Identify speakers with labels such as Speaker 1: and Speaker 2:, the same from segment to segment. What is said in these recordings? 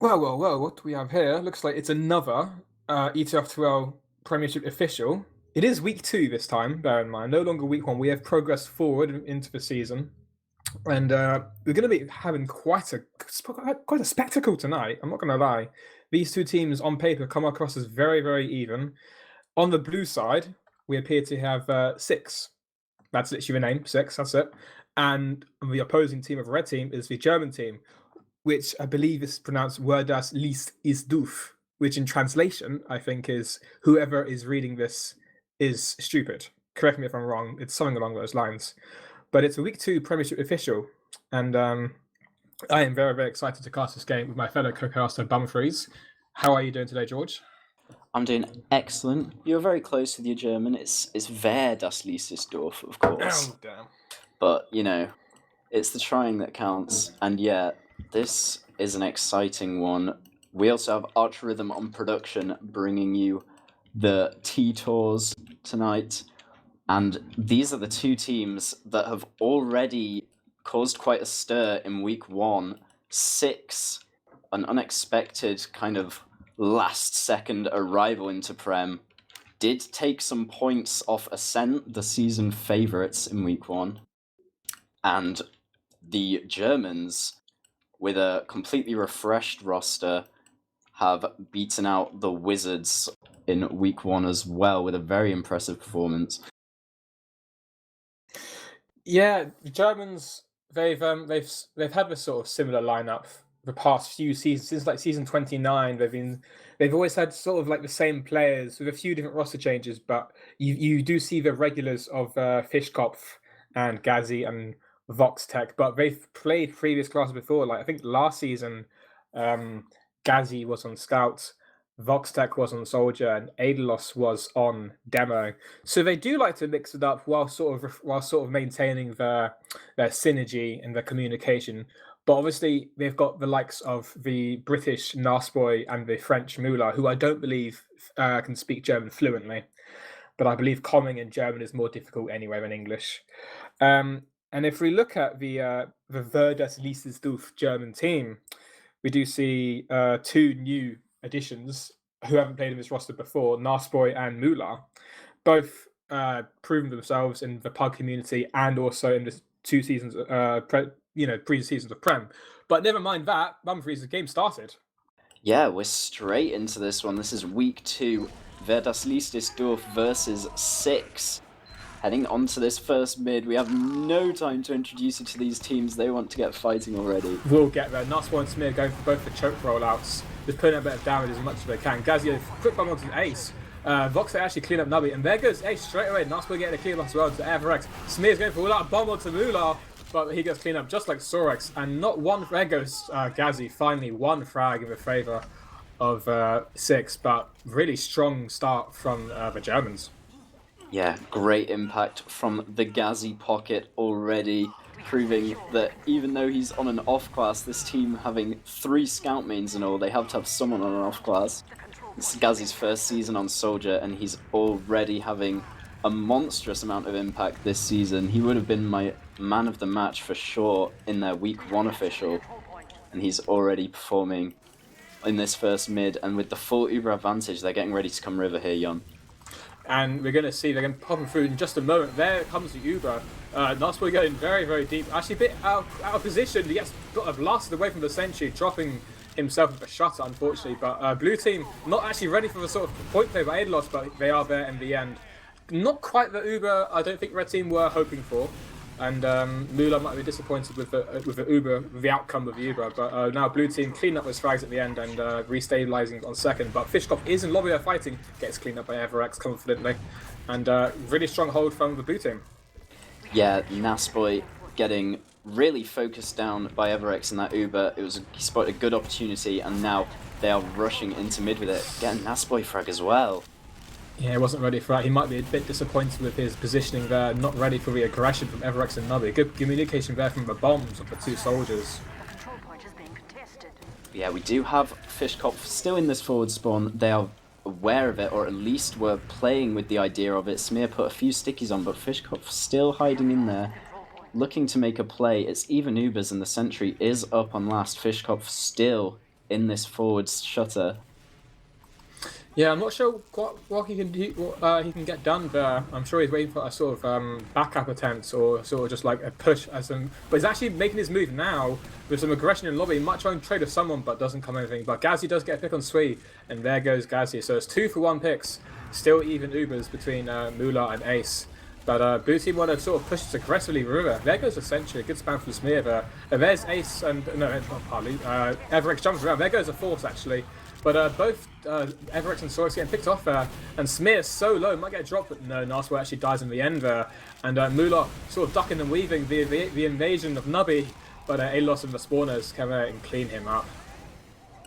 Speaker 1: Well, what do we have here? Looks like it's another ETF2L Premiership official. It is week 2 this time, bear in mind. No longer week 1. We have progressed forward into the season. And we're going to be having quite a spectacle tonight. I'm not going to lie. These two teams on paper come across as very, very even. On the blue side, we appear to have 6. That's literally the name, 6, that's it. And the opposing team of red team is the German team, which I believe is pronounced "Word das liest is doof," which in translation, I think, is whoever is reading this is stupid. Correct me if I'm wrong. It's something along those lines. But it's a week 2 Premiership official, and I am very, very excited to cast this game with my fellow co-caster Bumfries. How are you doing today, George?
Speaker 2: I'm doing excellent. You're very close with your German. It's wer das liest ist doof, of course.
Speaker 1: Oh, damn.
Speaker 2: But, it's the trying that counts. And yeah, this is an exciting one. We also have ArchRhythm on production, bringing you the T-Tours tonight. And these are the two teams that have already caused quite a stir in week 1. 6, an unexpected kind of last-second arrival into Prem, did take some points off Ascent, the season favourites in week 1. And the Germans, with a completely refreshed roster, have beaten out the Wizards in week 1 as well with a very impressive performance.
Speaker 1: Yeah, the Germans they've had this sort of similar lineup the past few seasons since like season 29. They've always had sort of like the same players with a few different roster changes, but you do see the regulars of Fischkopf and Gazi and Voxtech, but they've played previous classes before. Like I think last season, Gazi was on Scout, Voxtech was on Soldier, and Adelos was on Demo. So they do like to mix it up while sort of maintaining their synergy and their communication. But obviously, they've got the likes of the British Nasboy and the French Mula, who I don't believe can speak German fluently. But I believe comming in German is more difficult anyway than English. And if we look at the Wer das liest ist doof German team, we do see 2 new additions who haven't played in this roster before, Nasboy and Mula, both proven themselves in the pug community and also in the 2 seasons, previous seasons of Prem. But never mind that, Bumfries, the game started.
Speaker 2: Yeah, we're straight into this one. This is week 2, Wer das liest ist doof versus 6. Heading on to this first mid, we have no time to introduce you to these teams. They want to get fighting already.
Speaker 1: We'll get there. Nasboy and Smear going for both the choke rollouts, just putting a bit of damage as much as they can. Gazio, quick bomb onto an Ace. Vox actually clean up Nubby, and there goes Ace straight away. Nasboy getting a clean up as well to Everex. Smear's going for all out bomb onto Mula, but he gets cleaned up just like Sorex, and not one. There goes Gazi, finally one frag in the favour of 6, but really strong start from the Germans.
Speaker 2: Yeah, great impact from the Gazi pocket already, proving that even though he's on an off class, this team having 3 scout mains and all, they have to have someone on an off class. This is Gazi's first season on Soldier, and he's already having a monstrous amount of impact this season. He would have been my man of the match for sure in their week 1 official, and he's already performing in this first mid, and with the full Uber advantage, they're getting ready to come river here, Yohn.
Speaker 1: And we're going to see, they're going to pop him through in just a moment. There comes the Uber. Nasboy going very, very deep. Actually a bit out of position. He gets blasted away from the sentry, dropping himself with a shutter, unfortunately. But blue team not actually ready for the sort of point play by Adelos, but they are there in the end. Not quite the Uber I don't think red team were hoping for. And Mula might be disappointed with the outcome of the Uber, but now blue team clean up those frags at the end and restabilizing on second. But Fischkopf is in lobby there fighting, gets cleaned up by Everex confidently, and really strong hold from the blue team.
Speaker 2: Yeah, Nasboy getting really focused down by Everex in that Uber. He spotted a good opportunity, and now they are rushing into mid with it, getting Nasboy frag as well.
Speaker 1: Yeah, he wasn't ready for that. He might be a bit disappointed with his positioning there, not ready for the aggression from Everex and Nubby. Good communication there from the bombs of the 2 soldiers.
Speaker 2: Yeah, we do have Fischkopf still in this forward spawn. They are aware of it, or at least were playing with the idea of it. Smear put a few stickies on, but Fischkopf still hiding in there, looking to make a play. It's even Ubers, and the sentry is up on last. Fischkopf still in this forward shutter.
Speaker 1: Yeah, I'm not sure what he can do, what he can get done there. I'm sure he's waiting for a sort of backup attempt or sort of just like a push as some. But he's actually making his move now with some aggression in lobby. Might try and trade with someone, but doesn't come anything. But Gazzy does get a pick on Sui, and there goes Gazzy. So it's 2-for-1 picks. Still even Ubers between Mula and Ace. But Blue Team want to sort of push this aggressively River. There goes a Sentry, good spam from Smear there. There's Ace and, no, partly, Everex jumps around. There goes a Force actually. But both Everex and Sorex getting picked off there. And Smear so low, might get a drop, but no, Naswa actually dies in the end there. And Mula sort of ducking and weaving the invasion of Nubby. But Alos and the spawners come out and clean him up.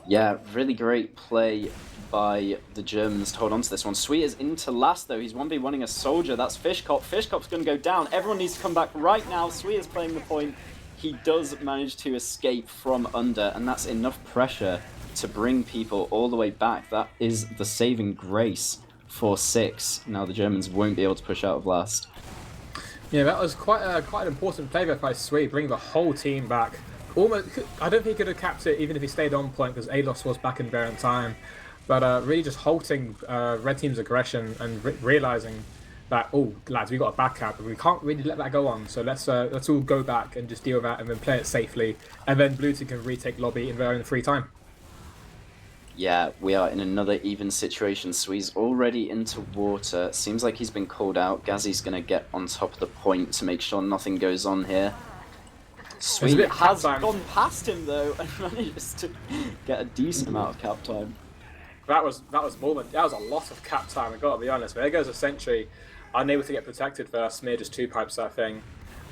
Speaker 2: Yeah, really great play by the Germans to hold on to this one. Sweet is into last though. He's 1v1ing a soldier. That's Fishkop. Fishkop's going to go down. Everyone needs to come back right now. Sweet is playing the point. He does manage to escape from under, and that's enough pressure to bring people all the way back. That is the saving grace for 6. Now the Germans won't be able to push out of last.
Speaker 1: Yeah, that was quite an important play there by Sweet, bringing the whole team back. Almost, I don't think he could have capped it even if he stayed on point because Alos was back in there in time. But really just halting Red Team's aggression and realizing that, oh, lads, we got a back cap, and we can't really let that go on. So let's all go back and just deal with that and then play it safely. And then Blue Team can retake lobby in their own free time.
Speaker 2: Yeah, we are in another even situation. Swee's already into water. Seems like he's been called out. Gazzy's going to get on top of the point to make sure nothing goes on here. Sweet has gone past him though and manages to get a decent amount of cap time.
Speaker 1: That was more than, that was a lot of cap time, I gotta be honest. But there goes a Sentry, unable to get protected there. Smear just 2-pipes that thing.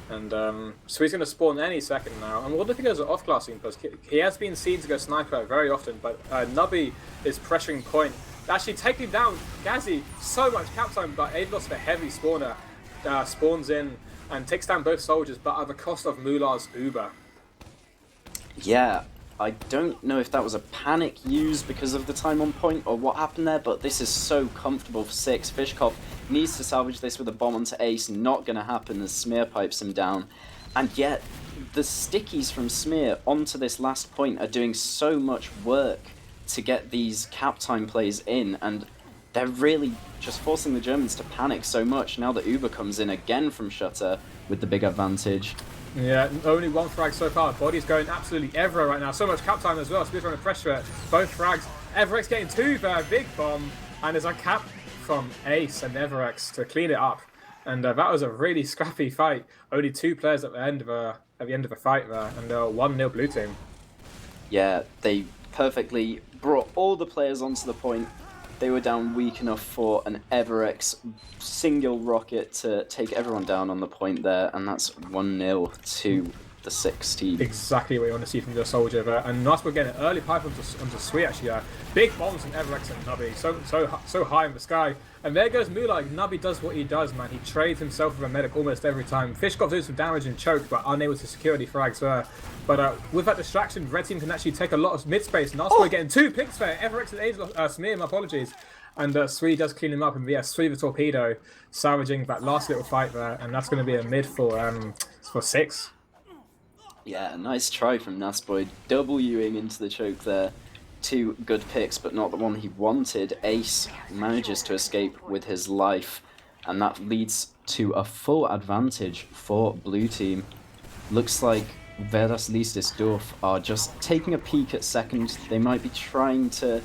Speaker 1: And so he's going to spawn any second now. And what if he goes off-classing? Because he has been seen to go sniper very often, but Nubby is pressuring point. Actually taking down Gazzy, so much cap time, but Aidlos, the heavy spawner, spawns in and takes down both soldiers, but at the cost of Mulah's Uber.
Speaker 2: Yeah, I don't know if that was a panic used because of the time on point or what happened there, but this is so comfortable for 6. Fishkop needs to salvage this with a bomb onto Ace. Not going to happen as Smear pipes him down. And yet, the stickies from Smear onto this last point are doing so much work to get these cap time plays in, and they're really just forcing the Germans to panic so much. Now that Uber comes in again from Shutter with the big advantage.
Speaker 1: Yeah, only one frag so far. Body's going absolutely everywhere right now. So much cap time as well. Spear's trying to pressure it. Both frags. Everex getting 2 there. Big bomb. And there's a cap from Ace and Everex to clean it up. And that was a really scrappy fight. Only 2 players at the end of the fight there. And 1-0 Blue Team.
Speaker 2: Yeah, they perfectly brought all the players onto the point. They were down weak enough for an Everex single rocket to take everyone down on the point there, and that's 1-0 to the 6 team.
Speaker 1: Exactly what you want to see from the soldier there. And nice we're getting an early pipe onto Sweet actually. Big bombs from Everex and Nubby, so high in the sky. And there goes Mula. Nubby does what he does, man. He trades himself with a medic almost every time. Fishkop does some damage and choke, but unable to secure any frags there. But with that distraction, Red Team can actually take a lot of mid-space. And that's why we're getting 2 picks there. Everex and Ace, Smear, my apologies. And Sweet does clean him up, and Sweet the torpedo, salvaging that last little fight there. And that's going to be a mid for 6.
Speaker 2: Yeah, nice try from Nasboy, Wing into the choke there. 2 good picks, but not the one he wanted. Ace manages to escape with his life, and that leads to a full advantage for Blue Team. Looks like Vedas Liest doof are just taking a peek at second. They might be trying to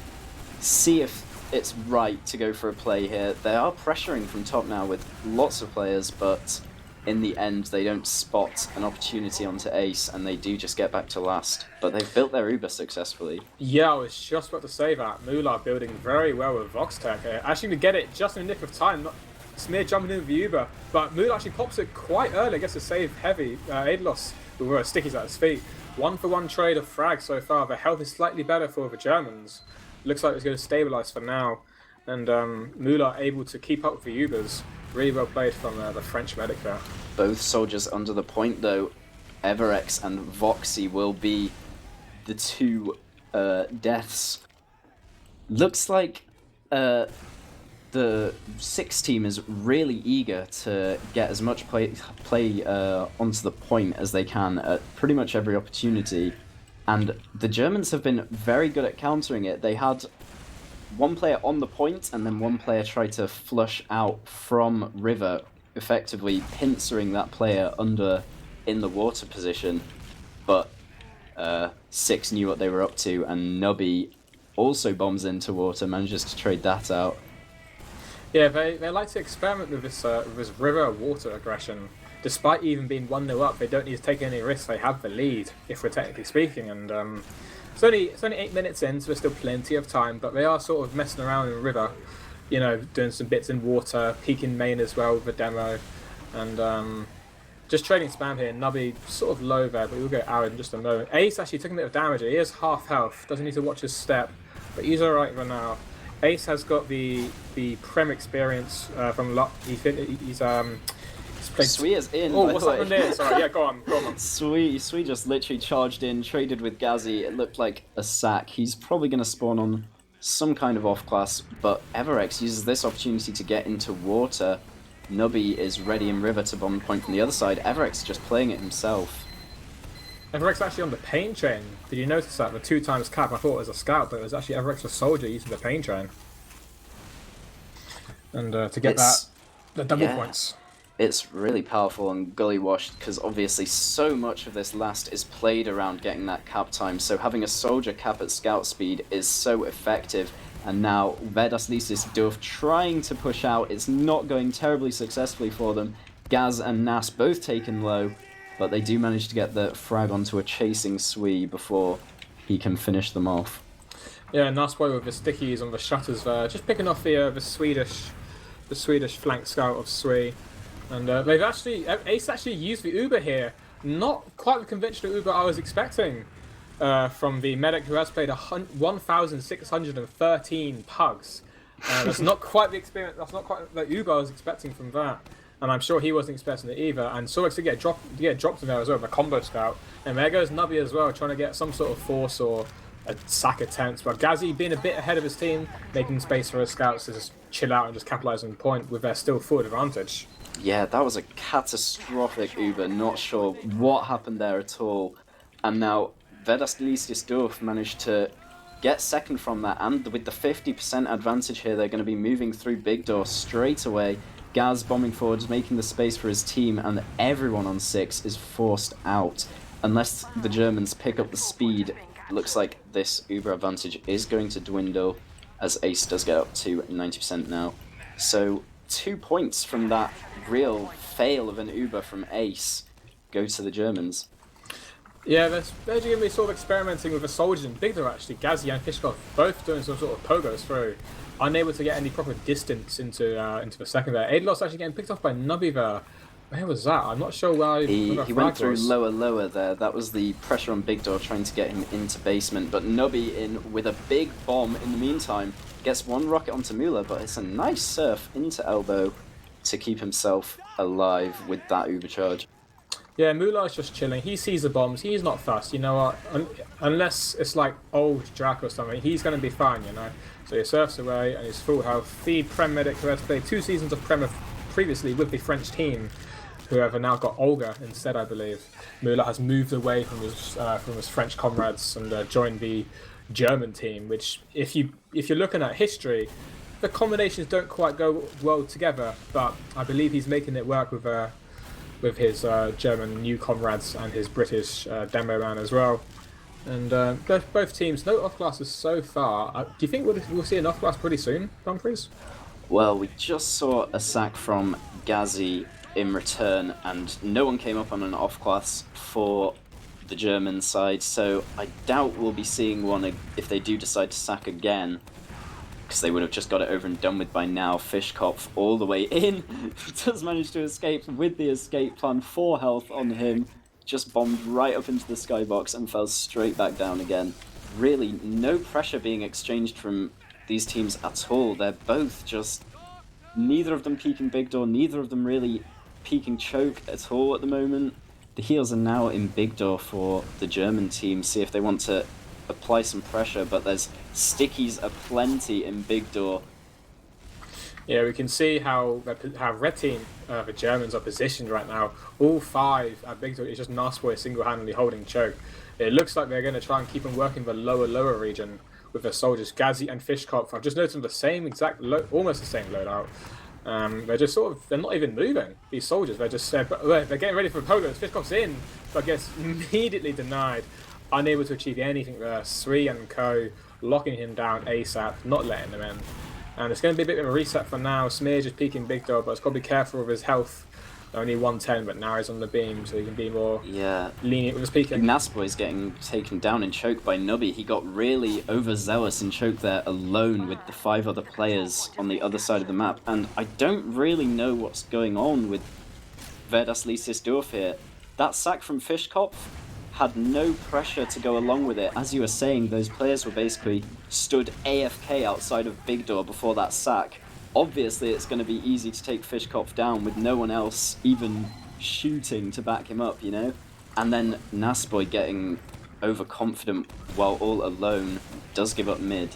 Speaker 2: see if it's right to go for a play here. They are pressuring from top now with lots of players, but in the end they don't spot an opportunity onto Ace, and they do just get back to last. But they've built their Uber successfully.
Speaker 1: Yeah, I was just about to say that. Mula building very well with Vox Tech. Actually to get it just in the nick of time. Not Smear jumping in with the Uber, but Mula actually pops it quite early. I guess to save heavy Aidlos, who were stickies at his feet. 1-for-1 trade of frags so far. The health is slightly better for the Germans. Looks like it's going to stabilize for now. And Mula able to keep up with the Ubers. Really well played from the French medic there.
Speaker 2: Both soldiers under the point though. Everex and Voxy will be the 2 deaths. Looks like the 6 team is really eager to get as much play onto the point as they can at pretty much every opportunity. And the Germans have been very good at countering it. They had one player on the point, and then one player tried to flush out from river, effectively pincering that player under in the water position. But Six knew what they were up to, and Nubby also bombs into water, manages to trade that out.
Speaker 1: Yeah, they like to experiment with this river water aggression. Despite even being 1-0 up, they don't need to take any risks. They have the lead, if we're technically speaking, and it's only 8 minutes in, so there's still plenty of time. But they are sort of messing around in the river, you know, doing some bits in water, peeking main as well with the demo, and just trading spam here. Nubby sort of low there, but we'll go Aaron in just a moment. Ace actually took a bit of damage. He is half health, doesn't need to watch his step, but he's alright for now. Ace has got the Prem experience from lot. He's played.
Speaker 2: Sui is in.
Speaker 1: Oh, what's happened there? Sorry, yeah, go on.
Speaker 2: Sui just literally charged in, traded with Gazzy. It looked like a sack. He's probably going to spawn on some kind of off class, but Everex uses this opportunity to get into water. Nubby is ready in river to bomb the point from the other side. Everex just playing it himself.
Speaker 1: Everex actually on the pain train. Did you notice that? The 2 times cap, I thought it was a scout, but it was actually Everex a soldier using the pain train. And to get the double points.
Speaker 2: It's really powerful and gully washed because obviously so much of this last is played around getting that cap time. So having a soldier cap at scout speed is so effective. And now Vedas Liest doof trying to push out. It's not going terribly successfully for them. Gaz and Nas both taken low, but they do manage to get the frag onto a chasing Sui before he can finish them off.
Speaker 1: Yeah, Nas boy with the stickies on the shutters there, just picking off the Swedish flank scout of Sui. And Ace actually used the Uber here. Not quite the conventional Uber I was expecting from the medic who has played 1,613 pugs. That's not quite the experience. That's not quite the Uber I was expecting from that. And I'm sure he wasn't expecting it either. And Sorex to get dropped in there as well, the combo scout. And there goes Nubby as well, trying to get some sort of force or a sack attempt. But Gazzy being a bit ahead of his team, making space for his scouts to just chill out and just capitalise on the point with their still forward advantage.
Speaker 2: Yeah, that was a catastrophic Uber. Not sure what happened there at all. And now Vedas Liest doof managed to get second from that. And with the 50% advantage here, they're going to be moving through Big Door straight away. Gaz bombing forwards, making the space for his team, and everyone on 6 is forced out. Unless the Germans pick up the speed, it looks like this Uber advantage is going to dwindle, as Ace does get up to 90% now. So 2 points from that real fail of an Uber from Ace go to the Germans.
Speaker 1: Yeah, they're going to be sort of experimenting with a soldier in Big Door actually. Gazzy and Kishkov both doing some sort of pogos through. Unable to get any proper distance into the second there. Aidlos actually getting picked off by Nubby there. Where was that? I'm not sure where
Speaker 2: he went through lower there. That was the pressure on Big Door trying to get him into basement. But Nubby in with a big bomb in the meantime. Gets one rocket onto Mula, but it's a nice surf into elbow to keep himself alive with that Uber charge.
Speaker 1: Yeah, Mula is just chilling. He sees the bombs. He's not fussed, you know what? Unless it's like old Drac or something, he's going to be fine, you know? So he surfs away and he's full health. The Prem medic who has played 2 seasons of Prem previously with the French team, who have now got Olga instead, I believe. Mula has moved away from his French comrades and joined the German team, which, if you're looking at history, the combinations don't quite go well together, but I believe he's making it work with his German new comrades and his British demo man as well. And both teams, no off-classes so far. Do you think we'll see an off-class pretty soon, Dumfries?
Speaker 2: Well, we just saw a sack from Gazzy in return, and no one came up on an off-class for the German side, so I doubt we'll be seeing one if they do decide to sack again, because they would have just got it over and done with by now. Fishkopf all the way in, does manage to escape with the escape plan, 4 health on him, just bombed right up into the skybox and fell straight back down again. Really, no pressure being exchanged from these teams at all. They're both just, neither of them peeking Big Door, neither of them really peeking Choke at all at the moment. The heals are now in Big Door for the German team, see if they want to apply some pressure, but there's stickies aplenty in Big Door.
Speaker 1: Yeah, we can see how red team, the Germans, are positioned right now. All five at Big Dog. It's just Nasboy single-handedly holding choke. It looks like they're going to try and keep them working the lower region with their soldiers, Gazi and Fishkopf. I've just noticed the same exact, almost the same loadout. They're just they're not even moving, these soldiers. They're just, they're getting ready for Poland. Fishkoff's in, but gets immediately denied. Unable to achieve anything there. Sui and Co. locking him down ASAP, not letting them in. And it's going to be a bit of a reset for now. Smear just peeking Big Dog, but it's got to be careful with his health. Only 110, but now he's on the beam, so he can be more lenient with his peeking.
Speaker 2: Nasboy's getting taken down in choke by Nubby. He got really overzealous in choke there alone with the 5 other players on the other side of the map. And I don't really know what's going on with Verdas Liest doof here. That sack from Fishkopf had no pressure to go along with it. As you were saying, those players were basically stood AFK outside of Big Door before that sack. Obviously, it's going to be easy to take Fishkopf down with no one else even shooting to back him up, you know? And then Nasboy getting overconfident while all alone does give up mid.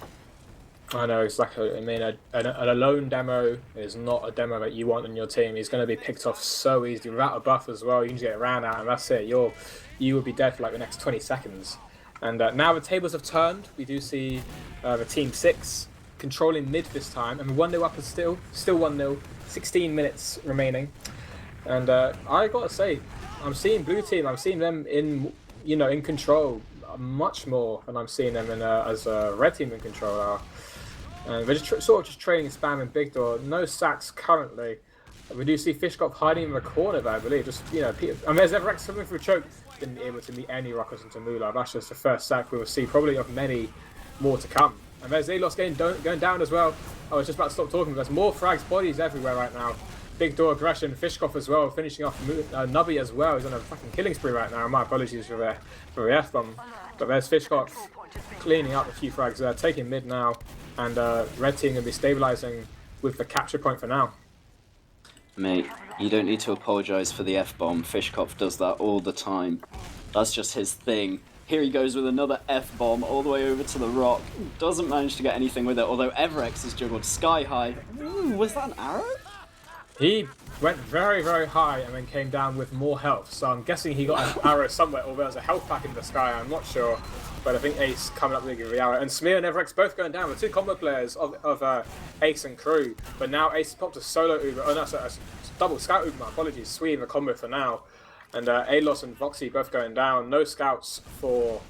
Speaker 1: I know, exactly. I mean, an alone demo is not a demo that you want on your team. He's going to be picked off so easily without a buff as well. You can just get ran out, and that's it. You will be dead for like the next 20 seconds. And now the tables have turned. We do see the team 6 controlling mid this time. I mean, 1-0 up is still 1-0. 16 minutes remaining. And I gotta say, I'm seeing blue team. I'm seeing them in control much more than I'm seeing them in as red team in control are. And they're just sort of just trading spamming Big Door. No sacks currently. We do see Fishkopf hiding in the corner there, I believe. Just, Peter, and there's Everex coming through choke. Been able to meet any ruckers into Moolah. That's just the first sack we will see, probably of many more to come. And there's Alos going down as well. I was just about to stop talking. There's more frags, bodies everywhere right now. Big Door aggression, Fishkopf as well, finishing off Nubby as well. He's on a fucking killing spree right now. My apologies for the F-bomb. But there's Fishkopf cleaning up a few frags there, taking mid now. And red team going to be stabilising with the capture point for now.
Speaker 2: Mate, you don't need to apologise for the F-bomb. Fishkopf does that all the time. That's just his thing. Here he goes with another F-bomb all the way over to the rock. Doesn't manage to get anything with it, although Everex is juggled sky high. Ooh, was that an arrow?
Speaker 1: He went very, very high and then came down with more health. So I'm guessing he got an arrow somewhere, or there was a health pack in the sky, I'm not sure. But I think Ace coming up with the arrow. And Smear and Everex both going down. The 2 combo players of Ace and Crew. But now Ace has popped a solo Uber. Oh, no, sorry, a double scout Uber, my apologies. Sweet in the combo for now. And Alos and Voxy both going down. No scouts for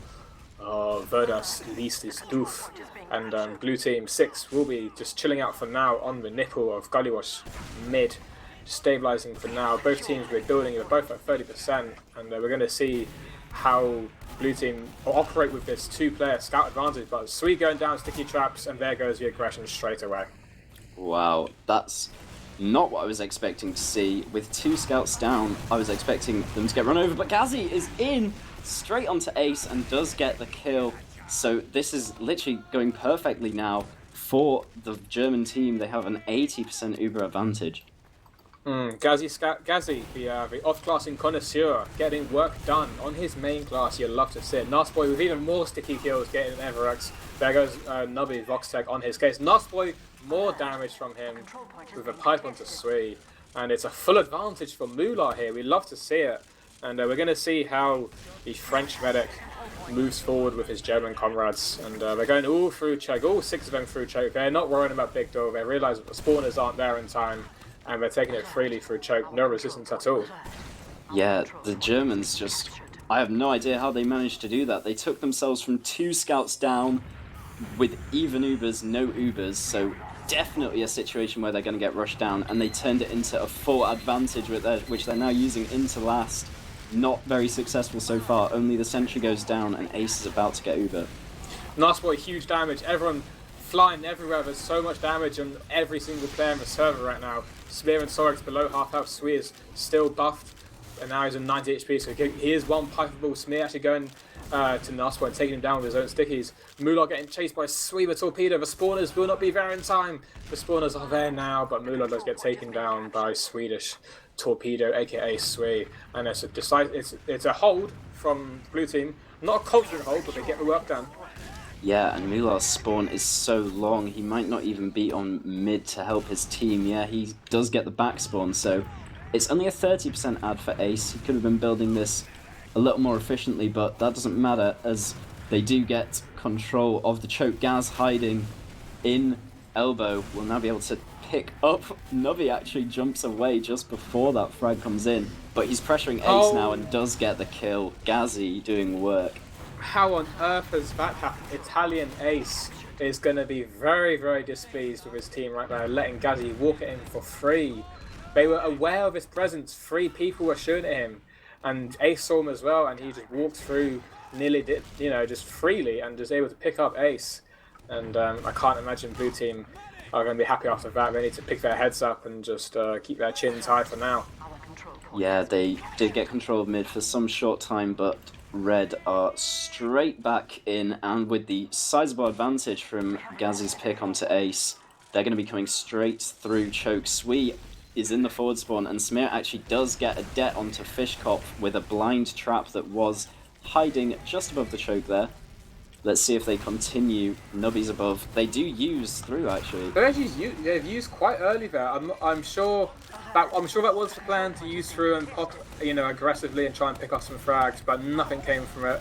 Speaker 1: Verdas Liest doof. And blue team 6 will be just chilling out for now on the nipple of Gullywash mid. Stabilising for now. Both teams we're building are both at 30%. And we're going to see how blue team will operate with this 2-player scout advantage. But Sweet going down, sticky traps, and there goes the aggression straight away.
Speaker 2: Wow, that's not what I was expecting to see. With 2 scouts down, I was expecting them to get run over, but Gazi is in straight onto Ace and does get the kill. So this is literally going perfectly now for the German team. They have an 80% Uber advantage.
Speaker 1: Gazi, the off-classing connoisseur, getting work done on his main class. You'll love to see it. Nasboy with even more sticky kills, getting an Everex. There goes Nubby Voxtech on his case. Nasboy, more damage from him with a pipe onto Sui. And it's a full advantage for Moolah here. We love to see it. And we're going to see how the French medic moves forward with his German comrades. And they're going all through choke, all 6 of them through choke. They're not worrying about Big Door. They realise that the spawners aren't there in time. And they're taking it freely through choke, no resistance at all.
Speaker 2: Yeah, the Germans just... I have no idea how they managed to do that. They took themselves from 2 scouts down with even Ubers, no Ubers, so definitely a situation where they're going to get rushed down, and they turned it into a full advantage which they're now using into last. Not very successful so far. Only the sentry goes down, and Ace is about to get Uber.
Speaker 1: Nasboy, huge damage. Everyone flying everywhere. There's so much damage on every single player in the server right now. Smear and Sorex below half health. Sui is still buffed, and now he's on 90 HP, so he is one pipeable. Smear actually going to Nasboy and taking him down with his own stickies. Moolah getting chased by Sui the torpedo. The spawners will not be there in time. The spawners are there now, but Moolah does get taken down by Swedish torpedo, aka Sui. And it's a hold from blue team. Not a confident hold, but they get the work done.
Speaker 2: Yeah, and Mular's spawn is so long, he might not even be on mid to help his team. Yeah, he does get the back spawn, so it's only a 30% ad for Ace. He could have been building this a little more efficiently, but that doesn't matter, as they do get control of the choke. Gaz hiding in elbow will now be able to pick up. Nubby actually jumps away just before that frag comes in, but he's pressuring Ace now and does get the kill. Gazzy doing work.
Speaker 1: How on earth has that happened? Italian Ace is going to be very, very displeased with his team right now, letting Gazzy walk at him for free. They were aware of his presence. 3 people were shooting at him, and Ace saw him as well, and he just walked through nearly, just freely, and was able to pick up Ace. And I can't imagine Blue Team are going to be happy after that. They need to pick their heads up and just keep their chins high for now.
Speaker 2: Yeah, they did get control of mid for some short time, but Red are straight back in, and with the sizable advantage from Gazzy's pick onto Ace, they're going to be coming straight through choke. Sweet is in the forward spawn, and Smear actually does get a det onto Fishkopf with a blind trap that was hiding just above the choke there. Let's see if they continue. Nubby's above. They do use through, actually.
Speaker 1: They've used quite early there. I'm sure that was the plan, to use through and pop, aggressively and try and pick off some frags, but nothing came from it.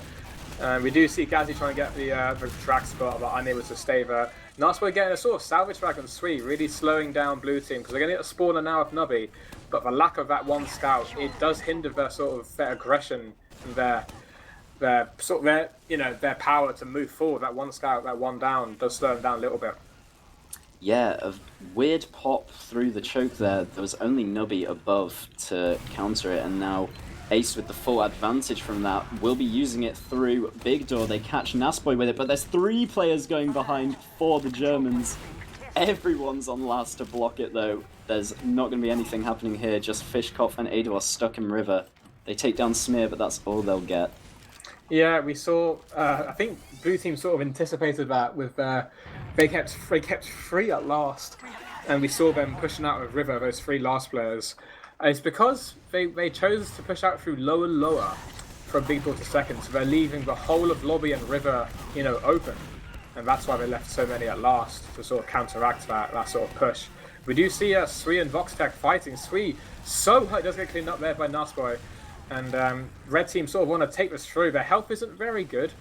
Speaker 1: We do see Gazzy trying to get the track spot, but unable to stay there. Naspo getting a sort of salvage frag on Sweet, really slowing down Blue Team, because they're going to get a spawner now with Nubby, but the lack of that one scout, it does hinder their their aggression and their power to move forward. That one scout, that one down, does slow them down a little bit.
Speaker 2: Yeah, a weird pop through the choke there. There was only Nubby above to counter it, and now Ace with the full advantage from that will be using it through Big Door. They catch Nasboy with it, but there's 3 players going behind for the Germans. Everyone's on last to block it though. There's not going to be anything happening here, just Fishkopf and Ado are stuck in River. They take down Smear, but that's all they'll get.
Speaker 1: Yeah, we saw. I think Blue Team sort of anticipated that with they kept 3 at last, and we saw them pushing out of River, those 3 last players. It's because they chose to push out through lower from Big Door to second, so they're leaving the whole of lobby and River, open, and that's why they left so many at last to sort of counteract that sort of push. We do see Sui and Voxtech fighting. Sui so hurt, does get cleaned up there by Nasboy. And Red Team sort of want to take this through. Their health isn't very good.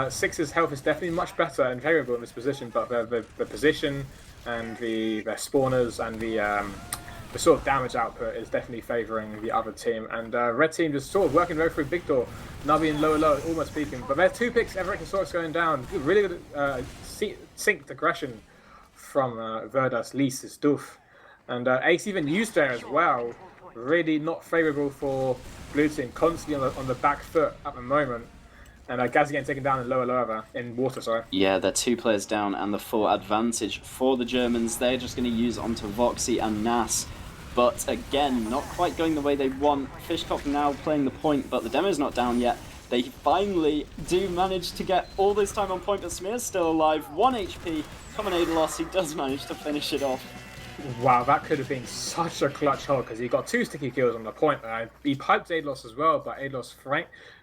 Speaker 1: Six's health is definitely much better and variable in this position, but the position and their spawners and the sort of damage output is definitely favouring the other team. And Red Team just sort of working very through Big Door. Nubby and low, almost peaking. But their 2 picks, Everett and Sorks going down. Really good synced aggression from Verdas, liest, is doof. And Ace even used there as well. Really not favourable for Blue Team, constantly on the back foot at the moment. And Gazzy getting taken down in lower there, in water, sorry.
Speaker 2: Yeah, they're 2 players down, and the full advantage for the Germans. They're just going to use onto Voxy and Nas. But again, not quite going the way they want. Fishkopf now playing the point, but the demo's not down yet. They finally do manage to get all this time on point, but Smear's still alive. 1 HP. Common Adelos, he does manage to finish it off.
Speaker 1: Wow, that could have been such a clutch hold, because he got 2 sticky kills on the point. He piped Adelos as well, but Adelos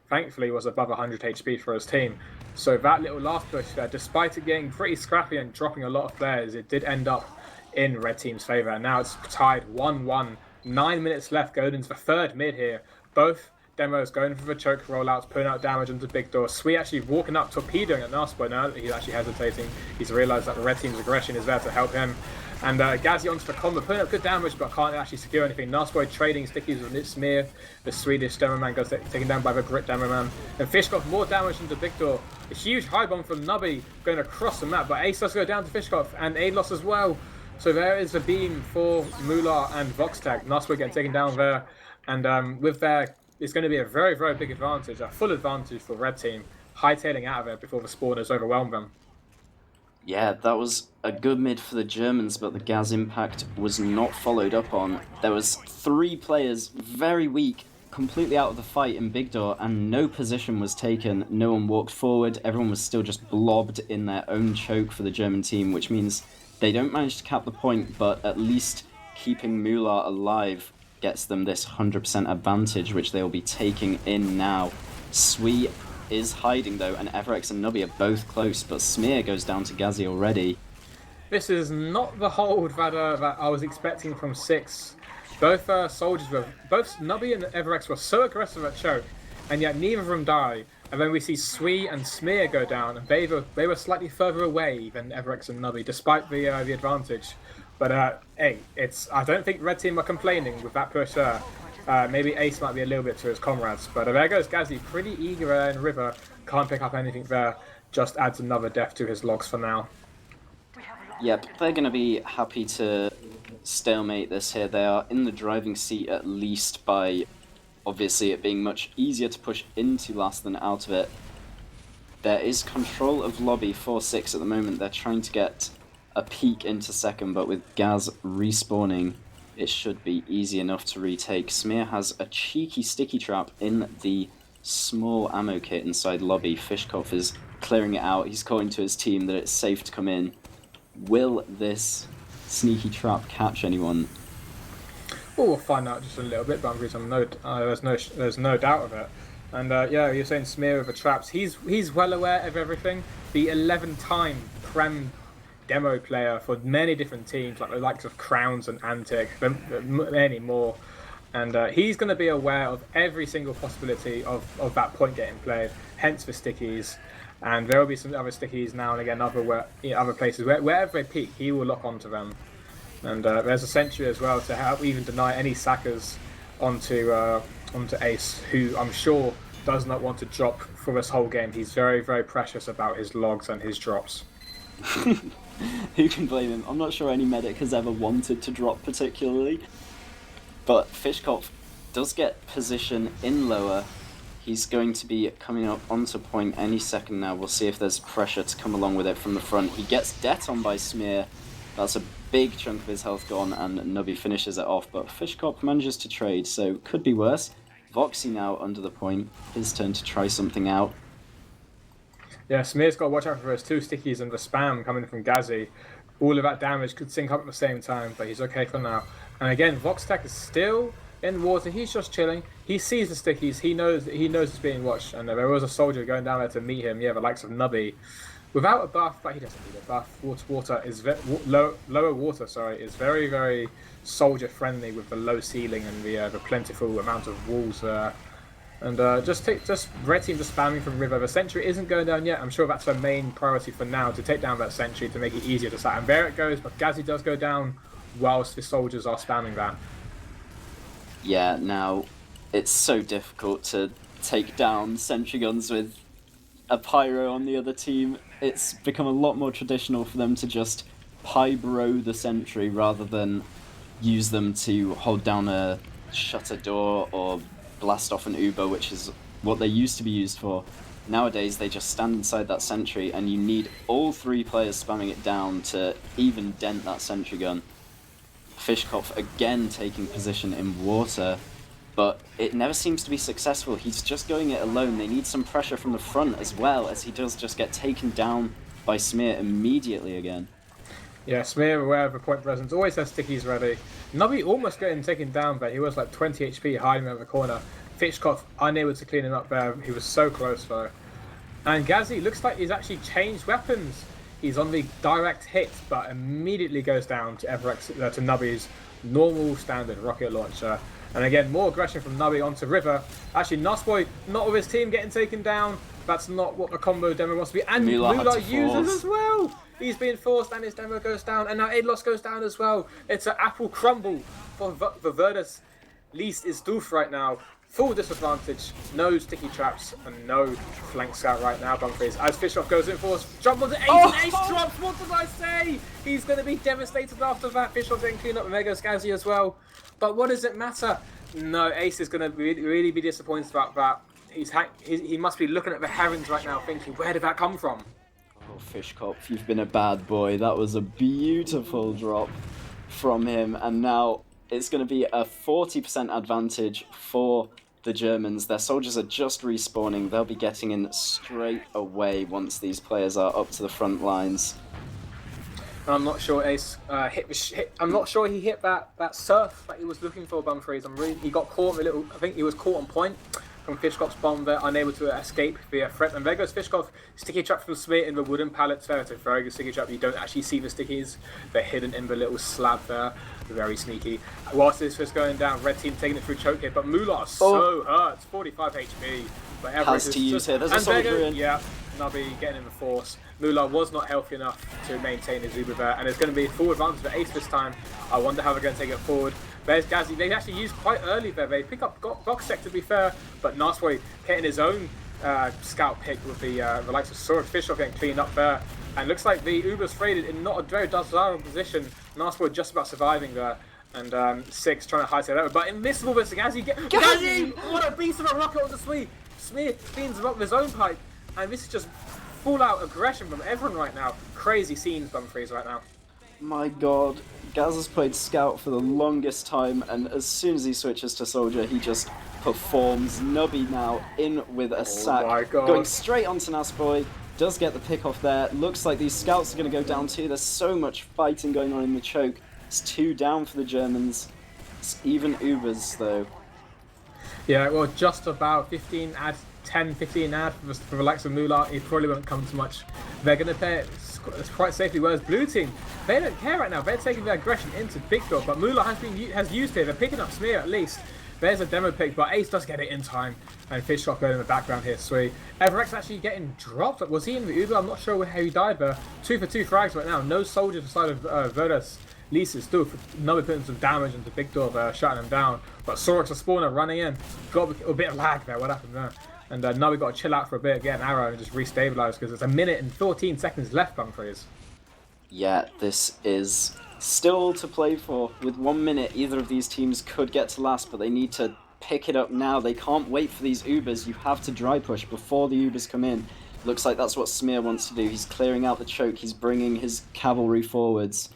Speaker 1: thankfully was above 100 HP for his team. So that little last push there, despite it getting pretty scrappy and dropping a lot of players, it did end up in Red Team's favour. And now it's tied 1-1. 9 minutes left going into the 3rd mid here. Both demos going for the choke rollouts, putting out damage onto Big Door. Sweet actually walking up, torpedoing at Naspo. Now he's actually hesitating. He's realised that the Red Team's aggression is there to help him. And Gazzy onto the combo, putting up good damage, but can't actually secure anything. Nasboy trading stickies with Smear. The Swedish demo man goes taken down by the Grit demo man. And Fishkopf more damage into Big Door. A huge high bomb from Nubby going across the map, but Ace does go down to Fishkopf and Adelos as well. So there is a beam for Mular and Voxtech. Nasboy getting taken down there. And with their, it's going to be a very, very big advantage, a full advantage for Red Team, hightailing out of it before the spawners overwhelm them.
Speaker 2: Yeah, that was a good mid for the Germans, but the Gaz impact was not followed up on. There was 3 players very weak, completely out of the fight in Big Door, and no position was taken. No one walked forward. Everyone was still just blobbed in their own choke for the German team, which means they don't manage to cap the point, but at least keeping Mular alive gets them this 100% advantage, which they'll be taking in now. Sweet is hiding though, and Everex and Nubby are both close, but Smear goes down to Ghazi already.
Speaker 1: This is not the hold that I was expecting from 6. Both soldiers both Nubby and Everex were so aggressive at choke, and yet neither of them die. And then we see Sui and Smear go down, and they were slightly further away than Everex and Nubby, despite the advantage. But hey, I don't think Red Team are complaining with that push there. Maybe Ace might be a little bit to his comrades, but there goes Ghazi, pretty eager in River. Can't pick up anything there. Just adds another death to his logs for now.
Speaker 2: Yep, they're going to be happy to stalemate this here. They are in the driving seat at least by, obviously, it being much easier to push into last than out of it. There is control of lobby for 6 at the moment. They're trying to get a peek into second, but with Gaz respawning, it should be easy enough to retake. Smear has a cheeky sticky trap in the small ammo kit inside lobby. Fishkopf is clearing it out. He's calling to his team that it's safe to come in. Will this sneaky trap catch anyone?
Speaker 1: Well, we'll find out just a little bit, but there's no doubt of it. And yeah, you're saying Smear with the traps. He's well aware of everything. The 11-time Prem demo player for many different teams, like the likes of Crowns and Antic, many more. And he's going to be aware of every single possibility of that point getting played, hence the stickies. And there will be some other stickies now and again, other places. Wherever they peak, he will lock onto them. And there's a sentry as well to help even deny any sackers onto Ace, who I'm sure does not want to drop for this whole game. He's very, very precious about his logs and his drops.
Speaker 2: Who can blame him? I'm not sure any medic has ever wanted to drop particularly. But Fishkopf does get position in lower. He's going to be coming up onto point any second now. We'll see if there's pressure to come along with it from the front. He gets det on by Smear. That's a big chunk of his health gone, and Nubby finishes it off. But Fishkopf manages to trade, so could be worse. Voxy now under the point. His turn to try something out.
Speaker 1: Yeah, Smear's got to watch out for those 2 stickies and the spam coming from Ghazi. All of that damage could sync up at the same time, but he's okay for now. And again, Voxtech is still in water. He's just chilling. He sees the stickies. He knows it's being watched. And there was a soldier going down there to meet him. Yeah, the likes of Nubby, without a buff, but he doesn't need a buff. Water is lower water. Sorry, is very, very soldier friendly with the low ceiling and the plentiful amount of walls there. And just Red Team just spamming from River. The sentry isn't going down yet. I'm sure that's their main priority for now, to take down that sentry to make it easier to sat. And there it goes, but Ghazi does go down whilst the soldiers are spamming that.
Speaker 2: Yeah, now it's so difficult to take down sentry guns with a pyro on the other team. It's become a lot more traditional for them to just pybro the sentry rather than use them to hold down a shutter door or blast off an Uber, which is what they used to be used for. Nowadays, they just stand inside that sentry, and you need all 3 players spamming it down to even dent that sentry gun. Fishkopf again taking position in water, but it never seems to be successful. He's just going it alone. They need some pressure from the front as well, as he does just get taken down by Smear immediately again.
Speaker 1: Yeah, Smear, aware of the point presence, always has stickies ready. Nubby almost getting taken down there. He was like 20 HP hiding over the corner. Fishkopf unable to clean him up there. He was so close though. And Ghazi looks like he's actually changed weapons. He's on the direct hit, but immediately goes down to to Nubby's normal standard rocket launcher. And again, more aggression from Nubby onto River. Actually, Nosboy not with his team getting taken down. That's not what the combo demo wants to be. And Moolah uses as well. He's being forced, and his demo goes down, and now Aidlos goes down as well. It's an apple crumble for Verdus. Liest is doof right now. Full disadvantage, no sticky traps, and no flank scout right now, Bumfries. As Fishkopf goes in for jump onto Ace, and Ace drops, what did I say? He's going to be devastated after that. Fishkopf getting cleaned up with Mega Scazzy as well. But what does it matter? No, Ace is going to really be disappointed about that. He must be looking at the herons right now thinking, where did that come from?
Speaker 2: Oh, Fishkopf, you've been a bad boy. That was a beautiful drop from him, and now it's going to be a 40% advantage for the Germans. Their soldiers are just respawning. They'll be getting in straight away once these players are up to the front lines.
Speaker 1: I'm not sure Ace I'm not sure he hit that surf that he was looking for, Bumfries. He got caught a little. I think he was caught on point. from Fishkoff's bomb there, unable to escape via threat. And there goes Fishkoff, sticky trap from Smear in the wooden pallets there. It's a very good sticky trap. You don't actually see the stickies. They're hidden in the little slab there. Very sneaky. Whilst this was going down, red team taking it through choke here, but Moolah so hurt, 45 HP. But
Speaker 2: has to use here. There's a soldier in.
Speaker 1: Yeah, Nubby getting in the force. Moolah was not healthy enough to maintain his Uber there, and it's going to be a full advantage for Ace this time. I wonder how they're going to take it forward. There's Gazzy. They actually used quite early there. They pick up box tech to be fair, but Nasboy hitting his own scout pick with the likes of Sword Fishoff getting cleaned up there. And looks like the Uber's traded in not a very desirable position. Nasboy just about surviving there. And Six trying to hide it over. But Invincible versus Gazzy. Gazzy! What a beast of a rocket on the Smear! Smear beans up his own pipe. And this is just full out aggression from everyone right now. Crazy scenes, Bumfries, right now.
Speaker 2: My god, Gaz has played Scout for the longest time, and as soon as he switches to Soldier, he just performs. Nubby now in with a sack, going straight onto Nasboy, does get the pick off there. Looks like these Scouts are going to go down too. There's so much fighting going on in the choke. It's 2 down for the Germans. It's even Ubers though.
Speaker 1: Yeah, well, just about 15 ad, 10, 15 ad for the likes of Moolah. It probably won't come to much. They're going to play it quite safely, whereas Blue Team, they don't care right now. They're taking their aggression into Big Dog, but Moolah has used it. They're picking up Smear at least. There's a demo pick, but Ace does get it in time. And Fishlock going in the background here, sweet. Everex actually getting dropped. Was he in the Uber? I'm not sure how he died, but 2 for 2 frags right now. No soldiers inside of Verdas. Liest is doof. Nubby putting some damage into Big Dog, shutting him down. But Sorax, a spawner, running in. Got a bit of lag there. What happened there? And Nubby got to chill out for a bit, get an arrow, and just restabilize because there's a minute and 14 seconds left, Bumfries.
Speaker 2: Yeah, this is still to play for. With 1 minute, either of these teams could get to last, but they need to pick it up now. They can't wait for these Ubers. You have to dry push before the Ubers come in. Looks like that's what Smear wants to do. He's clearing out the choke. He's bringing his cavalry forwards.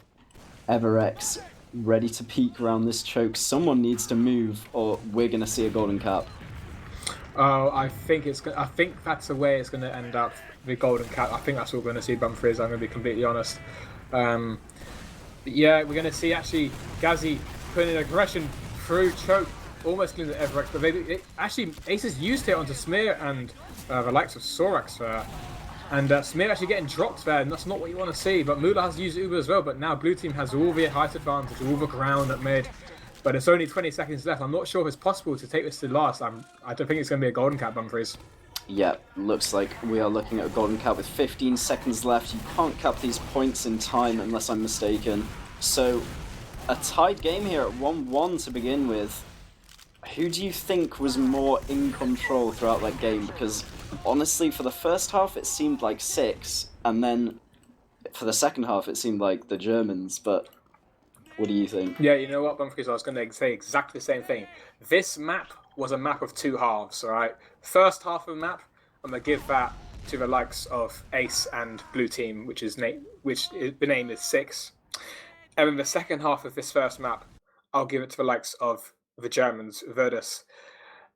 Speaker 2: Everex ready to peek around this choke. Someone needs to move, or we're going to see a golden cap.
Speaker 1: Oh, I think that's the way it's going to end up. The golden cap. I think that's what we're going to see, Bumfries. I'm going to be completely honest. Yeah, we're going to see actually Gazzy putting in aggression through choke, almost cleans the Everex. But actually, Aces used it onto Smear and the likes of Sorax there. And Smear actually getting dropped there, and that's not what you want to see. But Moolah has used Uber as well, but now Blue Team has all the height advantage, all the ground at mid. But it's only 20 seconds left. I'm not sure if it's possible to take this to last. I don't think it's going to be a golden cap, Bumfries.
Speaker 2: Yeah, looks like we are looking at a golden cap with 15 seconds left. You can't cap these points in time unless I'm mistaken. So, a tied game here at 1-1 to begin with. Who do you think was more in control throughout that game? Because honestly, for the first half it seemed like 6, and then for the second half it seemed like the Germans, but what do you think?
Speaker 1: Yeah, you know what, Bumfries, I was going to say exactly the same thing. This map was a map of 2 halves, alright? First half of the map, I'm going to give that to the likes of Ace and Blue Team, which the name is 6. And in the second half of this first map, I'll give it to the likes of the Germans, Verdas,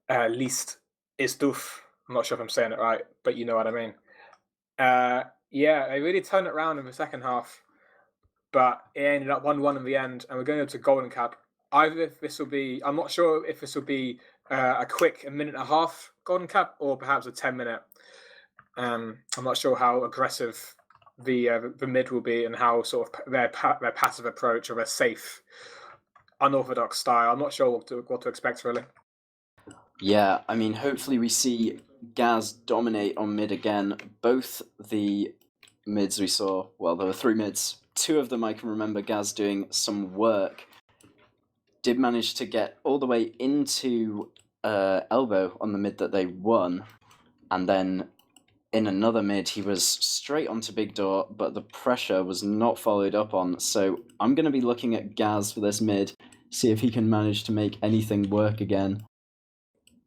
Speaker 1: liest is doof. I'm not sure if I'm saying it right, but you know what I mean. Yeah, they really turned it around in the second half, but it ended up 1-1 in the end, and we're going to golden cap. Either if this will be, I'm not sure if this will be a quick 1.5-minute golden cap or perhaps a 10-minute. I'm not sure how aggressive the mid will be and how sort of their passive approach or their safe, unorthodox style. I'm not sure what to expect really.
Speaker 2: Yeah, I mean, hopefully we see Gaz dominate on mid again. Both the mids we saw, well, there were 3 mids. 2 of them I can remember Gaz doing some work. Did manage to get all the way into elbow on the mid that they won. And then in another mid, he was straight onto Big Door, but the pressure was not followed up on. So I'm going to be looking at Gaz for this mid, see if he can manage to make anything work again.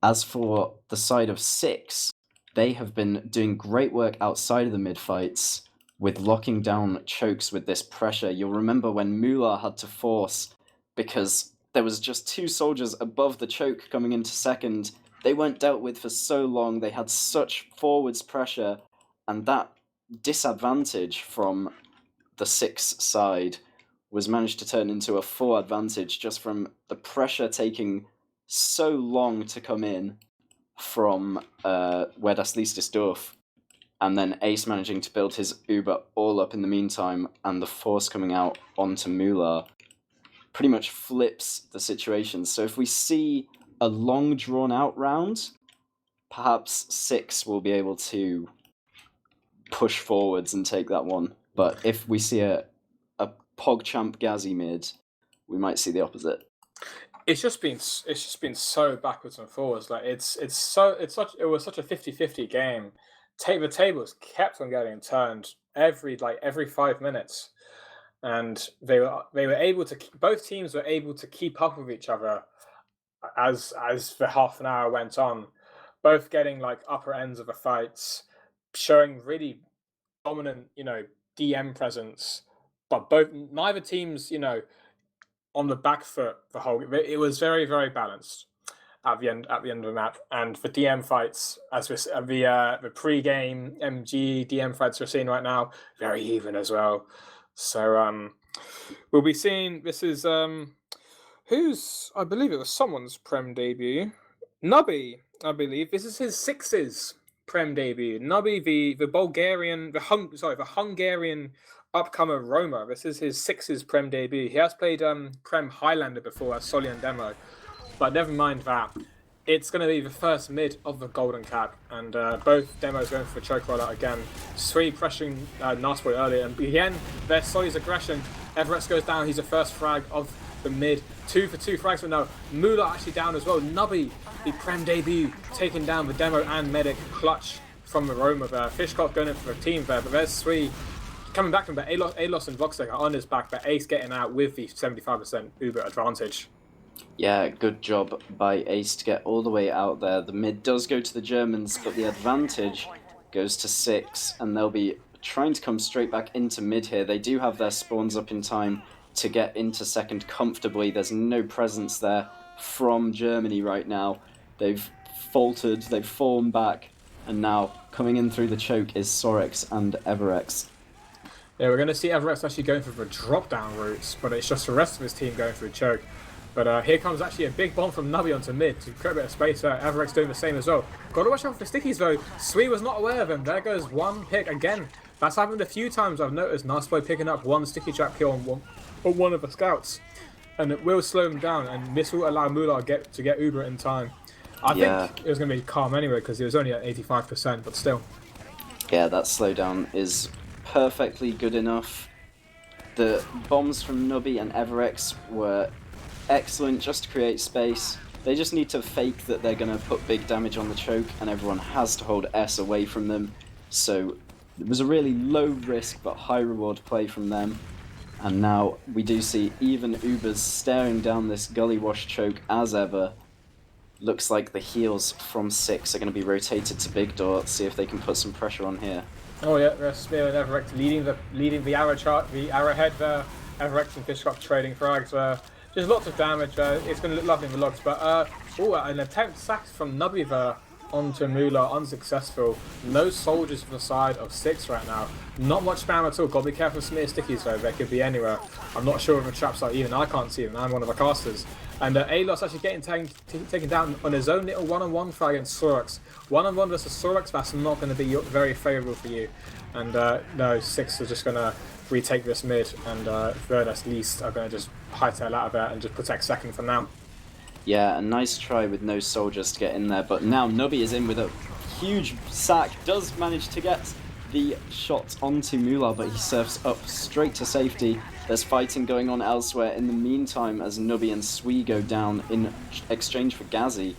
Speaker 2: As for the side of 6, they have been doing great work outside of the mid fights with locking down chokes with this pressure. You'll remember when Moolah had to force because there was just 2 soldiers above the choke coming into second. They weren't dealt with for so long. They had such forwards pressure, and that disadvantage from the 6 side was managed to turn into a 4 advantage just from the pressure taking so long to come in. from where das liest ist doof, and then Ace managing to build his Uber all up in the meantime, and the force coming out onto Mular pretty much flips the situation. So if we see a long drawn out round, perhaps 6 will be able to push forwards and take that one. But if we see a PogChamp Ghazi mid, we might see the opposite.
Speaker 1: It's just been so backwards and forwards. Like it was such a 50-50 game. The tables kept on getting turned every 5 minutes, and they were able to both teams were able to keep up with each other as the half an hour went on, both getting like upper ends of the fights, showing really dominant DM presence, but neither teams on the back foot the whole. It was very, very balanced at the end of the map, and the DM fights, as the pre-game MG DM fights we're seeing right now, very even as well. So we'll be seeing. This is who's, I believe it was someone's Prem debut, Nubby. I believe this is his sixes Prem debut. Nubby, the Bulgarian, the Hungarian upcomer Roma. This is his sixes Prem debut. He has played Prem Highlander before as Solian demo, but never mind that. It's going to be the first mid of the Golden Cap, and both demos going for a choke rollout again. Sui pressuring Nasboy earlier, and again, there's Soli's aggression. Everett goes down, he's the first frag of the mid. 2 for 2 frags, but no, Mula actually down as well. Nubby, the Prem debut, taking down the demo and medic clutch from the Roma there. Fishcock going in for a team there, but there's Sui coming back from the Alos and Voxtec are on his back, but Ace getting out with the 75% Uber advantage.
Speaker 2: Yeah, good job by Ace to get all the way out there. The mid does go to the Germans, but the advantage goes to 6, and they'll be trying to come straight back into mid here. They do have their spawns up in time to get into second comfortably. There's no presence there from Germany right now. They've faltered, they've fallen back, and now coming in through the choke is Sorex and Everex.
Speaker 1: Yeah, we're going to see Everex actually going for the drop-down routes, but it's just the rest of his team going through choke. But here comes actually a big bomb from Nubby onto mid to create a bit of space there. Everex doing the same as well. Got to watch out for stickies though. Sui was not aware of him. There goes one pick again. That's happened a few times I've noticed. Nasboy picking up one sticky trap kill on one of the scouts. And it will slow him down, and this will allow Mular to get Uber in time. I think it was going to be calm anyway because he was only at 85%, but still.
Speaker 2: Yeah, that slowdown is perfectly good enough. The bombs from Nubby and Everex were excellent just to create space. They just need to fake that they're going to put big damage on the choke, and everyone has to hold S away from them. So it was a really low risk but high reward play from them. And now we do see even Ubers staring down this gully wash choke as ever. Looks like the heals from 6 are going to be rotated to Big Door. Let's see if they can put some pressure on here.
Speaker 1: Oh yeah, there's Spear and Everex leading the arrow chart, the arrowhead there. Everex and Fishcock trading frags there. Just lots of damage. It's going to look lovely in the logs, but an attempt sacked from Nubby there onto Mular, unsuccessful. No soldiers for the side of 6 right now. Not much spam at all. Got to be careful of smear stickies though. They could be anywhere. I'm not sure if the traps are even. I can't see them. I'm one of the casters. And Alos actually getting taken down on his own little one-on-one fight against Sorax. One-on-one versus Sorax, that's not going to be very favourable for you. And no, 6 are just going to retake this mid, and third as least are going to just hightail out of there and just protect second for now.
Speaker 2: Yeah, a nice try with no soldiers to get in there, but now Nubby is in with a huge sack, does manage to get the shot onto Mular, but he surfs up straight to safety. There's fighting going on elsewhere in the meantime as Nubby and Sui go down in exchange for Ghazi.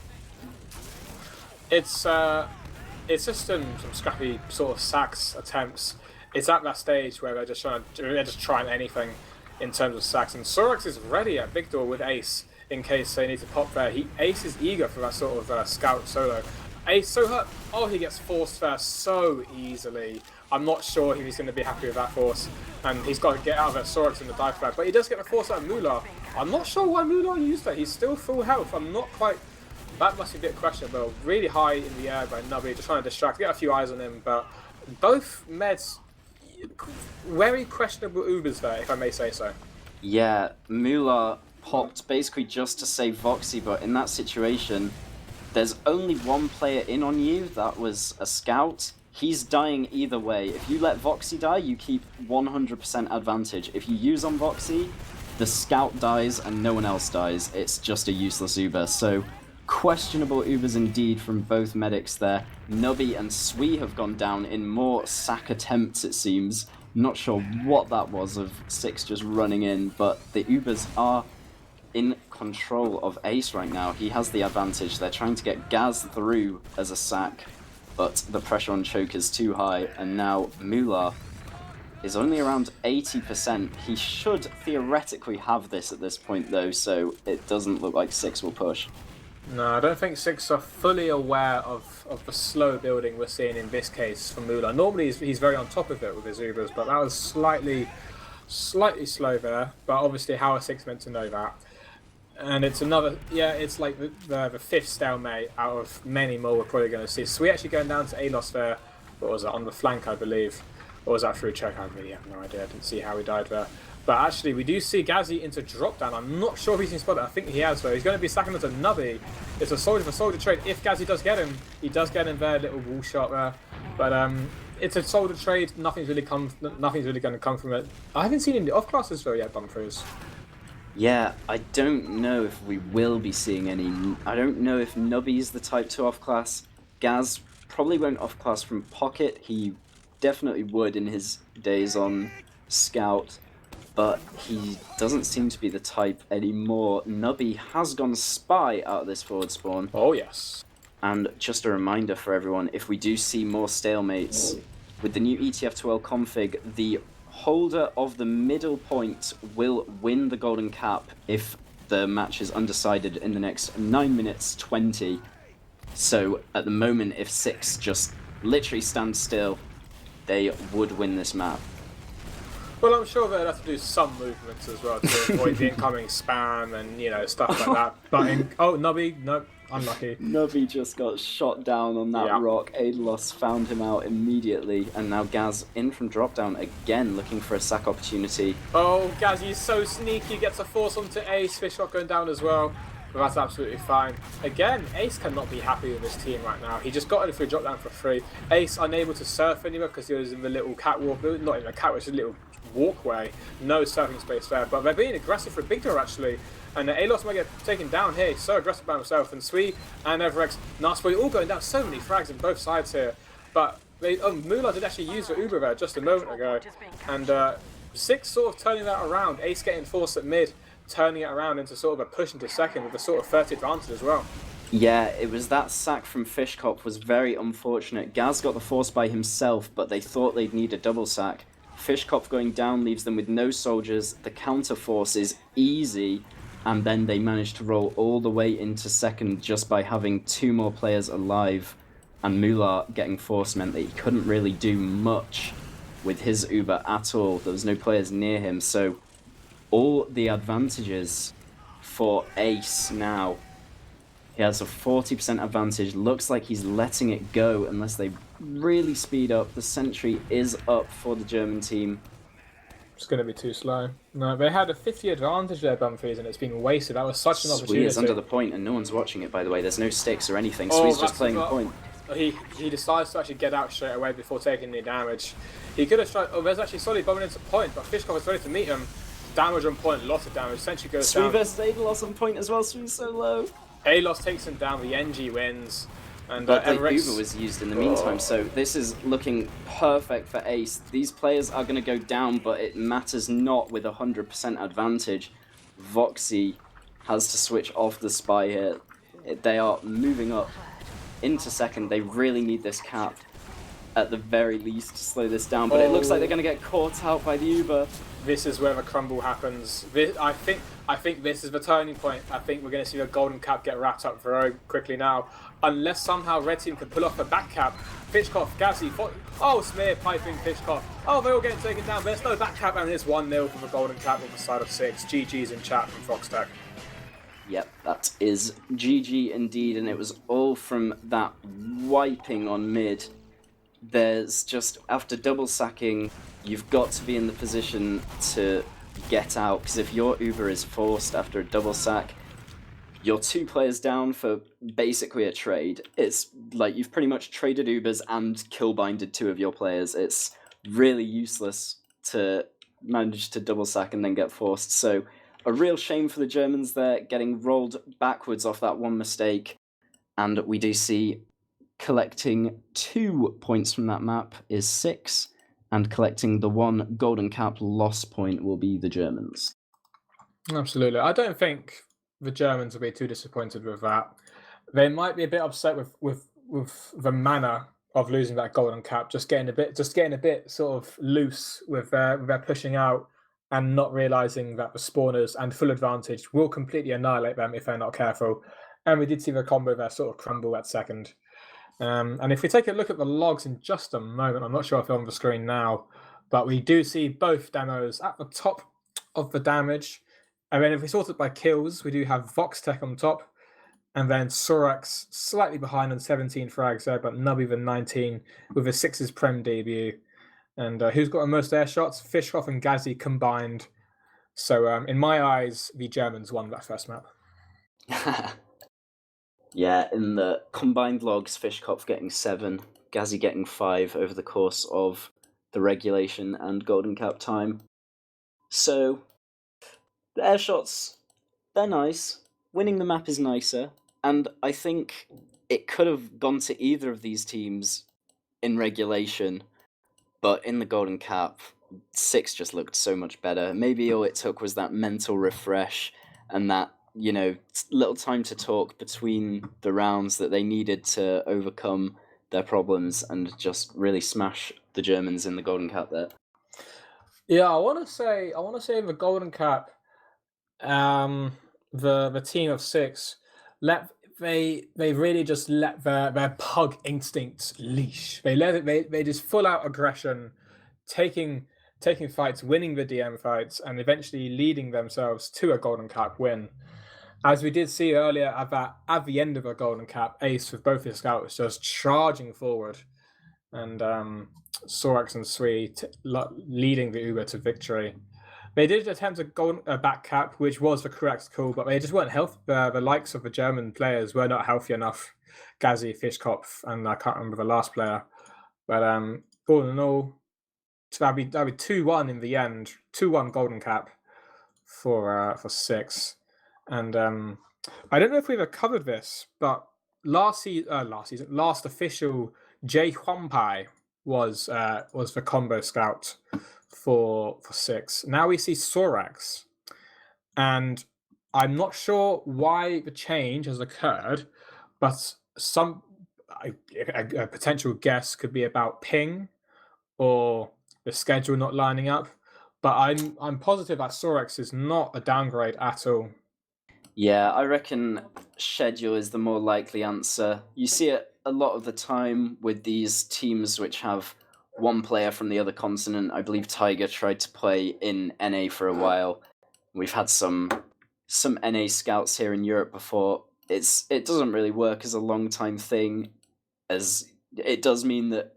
Speaker 1: It's just some scrappy sort of sacks attempts. It's at that stage where they're just trying anything in terms of sacks, and Sorax is ready at Big Door with Ace in case they need to pop there. Ace is eager for that sort of scout solo. Ace so hurt. Oh, he gets forced there so easily. I'm not sure if he's going to be happy with that force, and he's got to get out of there. Sorax in the dive flag, but he does get the force out of Mular. I'm not sure why Mular used that. He's still full health. I'm not quite. That must be a bit questionable. Really high in the air by Nubby, just trying to distract, get a few eyes on him, but both meds, very questionable Ubers there, if I may say so.
Speaker 2: Yeah, Mular popped basically just to save Voxy, but in that situation, There's only one player in on you, that was a scout. He's dying either way. If you let Voxy die, you keep 100% advantage. If you use on Voxy, the scout dies and no one else dies. It's just a useless Uber. So questionable Ubers indeed from both medics there. Nubby and Swee have gone down in more sack attempts, it seems. Not sure what that was of Six just running in, but the Ubers are in control of Ace right now. He has the advantage. They're trying to get Gaz through as a sack, but the pressure on Choke is too high, and now Moolah is only around 80%. He should theoretically have this at this point though, so it doesn't look like Six will push.
Speaker 1: No, I don't think Six are fully aware of the slow building we're seeing in this case from Moolah. Normally he's very on top of it with his Ubers, but that was slightly slow there. But obviously how are Six meant to know that? And it's another, yeah, it's like the fifth stalemate out of many more we're probably going to see. So we actually going down to Alos there, what was it, on the flank I believe. Or was that through check? I really have no idea, I didn't see how he died there. But actually, we do see Gazzy into drop down. I'm not sure if he's been spotted. I think he has, though. He's going to be sacking onto Nubby. It's a soldier for soldier trade. If Gazzy does get him, he does get him there. Little wall shot there. But it's a soldier trade. Nothing's really going to come from it. I haven't seen any off classes though yet, Bumfries.
Speaker 2: Yeah, I don't know if we will be seeing any. I don't know if Nubby's the type to off class. Gaz probably won't off class from Pocket. He definitely would in his days on Scout. But he doesn't seem to be the type anymore. Nubby has gone Spy out of this forward spawn.
Speaker 1: Oh, yes.
Speaker 2: And just a reminder for everyone, if we do see more stalemates, with the new ETF2L config, the holder of the middle point will win the golden cap if the match is undecided in the next 9 minutes 20. So at the moment, if Six just literally stands still, they would win this map.
Speaker 1: Well, I'm sure they'd have to do some movements as well to avoid the incoming spam and, you know, stuff like that. But oh, Nubby, nope, unlucky.
Speaker 2: Nubby just got shot down on that rock. Adelos found him out immediately, and now Gaz in from drop down again, looking for a sack opportunity.
Speaker 1: Oh, Gaz, he's so sneaky, gets a force onto Ace, Fishlock going down as well. But that's absolutely fine. Again, Ace cannot be happy with his team right now. He just got it for a drop down for free. Ace unable to surf anywhere because he was in the little catwalk, not even a catwalk, it's a little walkway, no surfing space there, but they're being aggressive for a big door actually, and Alos might get taken down here. He's so aggressive by himself, and Sweet and Everex, Nasty all going down. So many frags on both sides here, but Moolah did actually use the Uber there just a moment ago, and Six sort of turning that around. Ace getting forced at mid, turning it around into sort of a push into second with a sort of 30 advantage as well.
Speaker 2: Yeah, it was that sack from Fishcop was very unfortunate. Gaz got the force by himself, but they thought they'd need a double sack. Fishkopf going down leaves them with no soldiers, the counter force is easy, and then they managed to roll all the way into second just by having 2 more players alive, and Moolah getting force meant that he couldn't really do much with his Uber at all. There was no players near him, so all the advantages for Ace now. He has a 40% advantage, looks like he's letting it go unless they really speed up. The sentry is up for the German team.
Speaker 1: It's going to be too slow. No, they had a 50 advantage there, Bumfries, and it's been wasted. That was such an opportunity.
Speaker 2: Swee is under the point, and no one's watching it, by the way. There's no sticks or anything. Swee's just playing the point.
Speaker 1: He decides to actually get out straight away before taking any damage. He could have tried. Oh, there's actually Solly bombing into point, but Fishkov is ready to meet him. Damage on point, lots of damage. Sentry goes down.
Speaker 2: Swee versus Adelos on point as well. Swee's so low.
Speaker 1: Alos takes him down, the NG wins. And
Speaker 2: but the Uber was used in the meantime, so this is looking perfect for Ace. These players are going to go down, but it matters not with 100% advantage. Voxy has to switch off the Spy here. They are moving up into second. They really need this cap at the very least to slow this down, but it looks like they're going to get caught out by the Uber.
Speaker 1: This is where the crumble happens. I think this is the turning point. I think we're going to see the golden cap get wrapped up very quickly now. Unless somehow Red Team can pull off a back cap. Fishkov, Gazzy, Smear piping Fishkov. Oh, they're all getting taken down. There's no back cap, and there's 1-0 for the golden cap on the side of 6. GG's in chat from Foxtech.
Speaker 2: Yep, that is GG indeed, and it was all from that wiping on mid. There's just, after double sacking, you've got to be in the position to get out, because if your Uber is forced after a double sack, you're 2 players down for basically a trade. It's like you've pretty much traded Ubers and kill-binded 2 of your players. It's really useless to manage to double sack and then get forced. So a real shame for the Germans there, getting rolled backwards off that one mistake. And we do see collecting 2 points from that map is 6, and collecting the 1 golden cap loss point will be the Germans.
Speaker 1: Absolutely. I don't think the Germans will be too disappointed with that. They might be a bit upset with the manner of losing that golden cap, just getting a bit sort of loose with their pushing out and not realizing that the spawners and full advantage will completely annihilate them if they're not careful. And we did see the combo there sort of crumble at second. And if we take a look at the logs in just a moment, I'm not sure if they're on the screen now, but we do see both demos at the top of the damage. And then if we sort it by kills, we do have Voxtech on top, and then Sorax slightly behind on 17 frags there, but Nubby with 19 with a 6's Prem debut. And who's got the most air shots? Fishhoff and Gazzy combined. So in my eyes, the Germans won that first map.
Speaker 2: Yeah, in the combined logs, Fishkopf getting 7, Gazzy getting 5 over the course of the regulation and golden cap time. So, the air shots, they're nice. Winning the map is nicer, and I think it could have gone to either of these teams in regulation, but in the golden cap, 6 just looked so much better. Maybe all it took was that mental refresh and that, little time to talk between the rounds that they needed to overcome their problems and just really smash the Germans in the golden cap there.
Speaker 1: Yeah, I want to say the golden cap, the team of 6 they really just let their pug instincts leash. They let it they just full out aggression, taking fights, winning the DM fights, and eventually leading themselves to a golden cap win. As we did see earlier at the end of a golden cap, Ace with both his scouts just charging forward, and Sorax and Sui leading the Uber to victory. They did attempt a back cap, which was the correct call, but they just weren't healthy. The likes of the German players were not healthy enough. Gazzy, Fishkopf, and I can't remember the last player. But all in all, that'd be 2-1 in the end. 2-1 golden cap for 6. And I don't know if we've ever covered this, but last official Jay Huampai was the combo scout for 6. Now we see Sorax, and I'm not sure why the change has occurred, but a potential guess could be about ping or the schedule not lining up. But I'm positive that Sorax is not a downgrade at all.
Speaker 2: Yeah, I reckon schedule is the more likely answer. You see it a lot of the time with these teams which have one player from the other continent. I believe Tiger tried to play in NA for a while. We've had some NA scouts here in Europe before. It doesn't really work as a long time thing, as it does mean that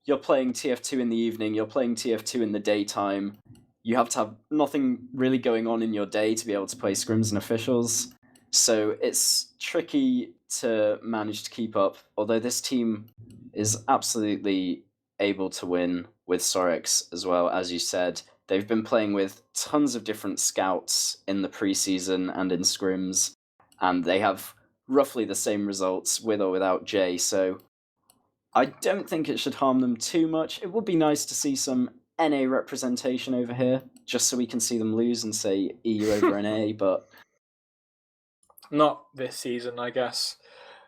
Speaker 2: you're playing TF2 in the evening, you're playing TF2 in the daytime. You have to have nothing really going on in your day to be able to play scrims and officials. So it's tricky to manage to keep up, although this team is absolutely able to win with Sorex as well, as you said. They've been playing with tons of different scouts in the preseason and in scrims, and they have roughly the same results with or without Jay, so I don't think it should harm them too much. It would be nice to see some NA representation over here, just so we can see them lose and say EU over NA, but
Speaker 1: not this season, I guess.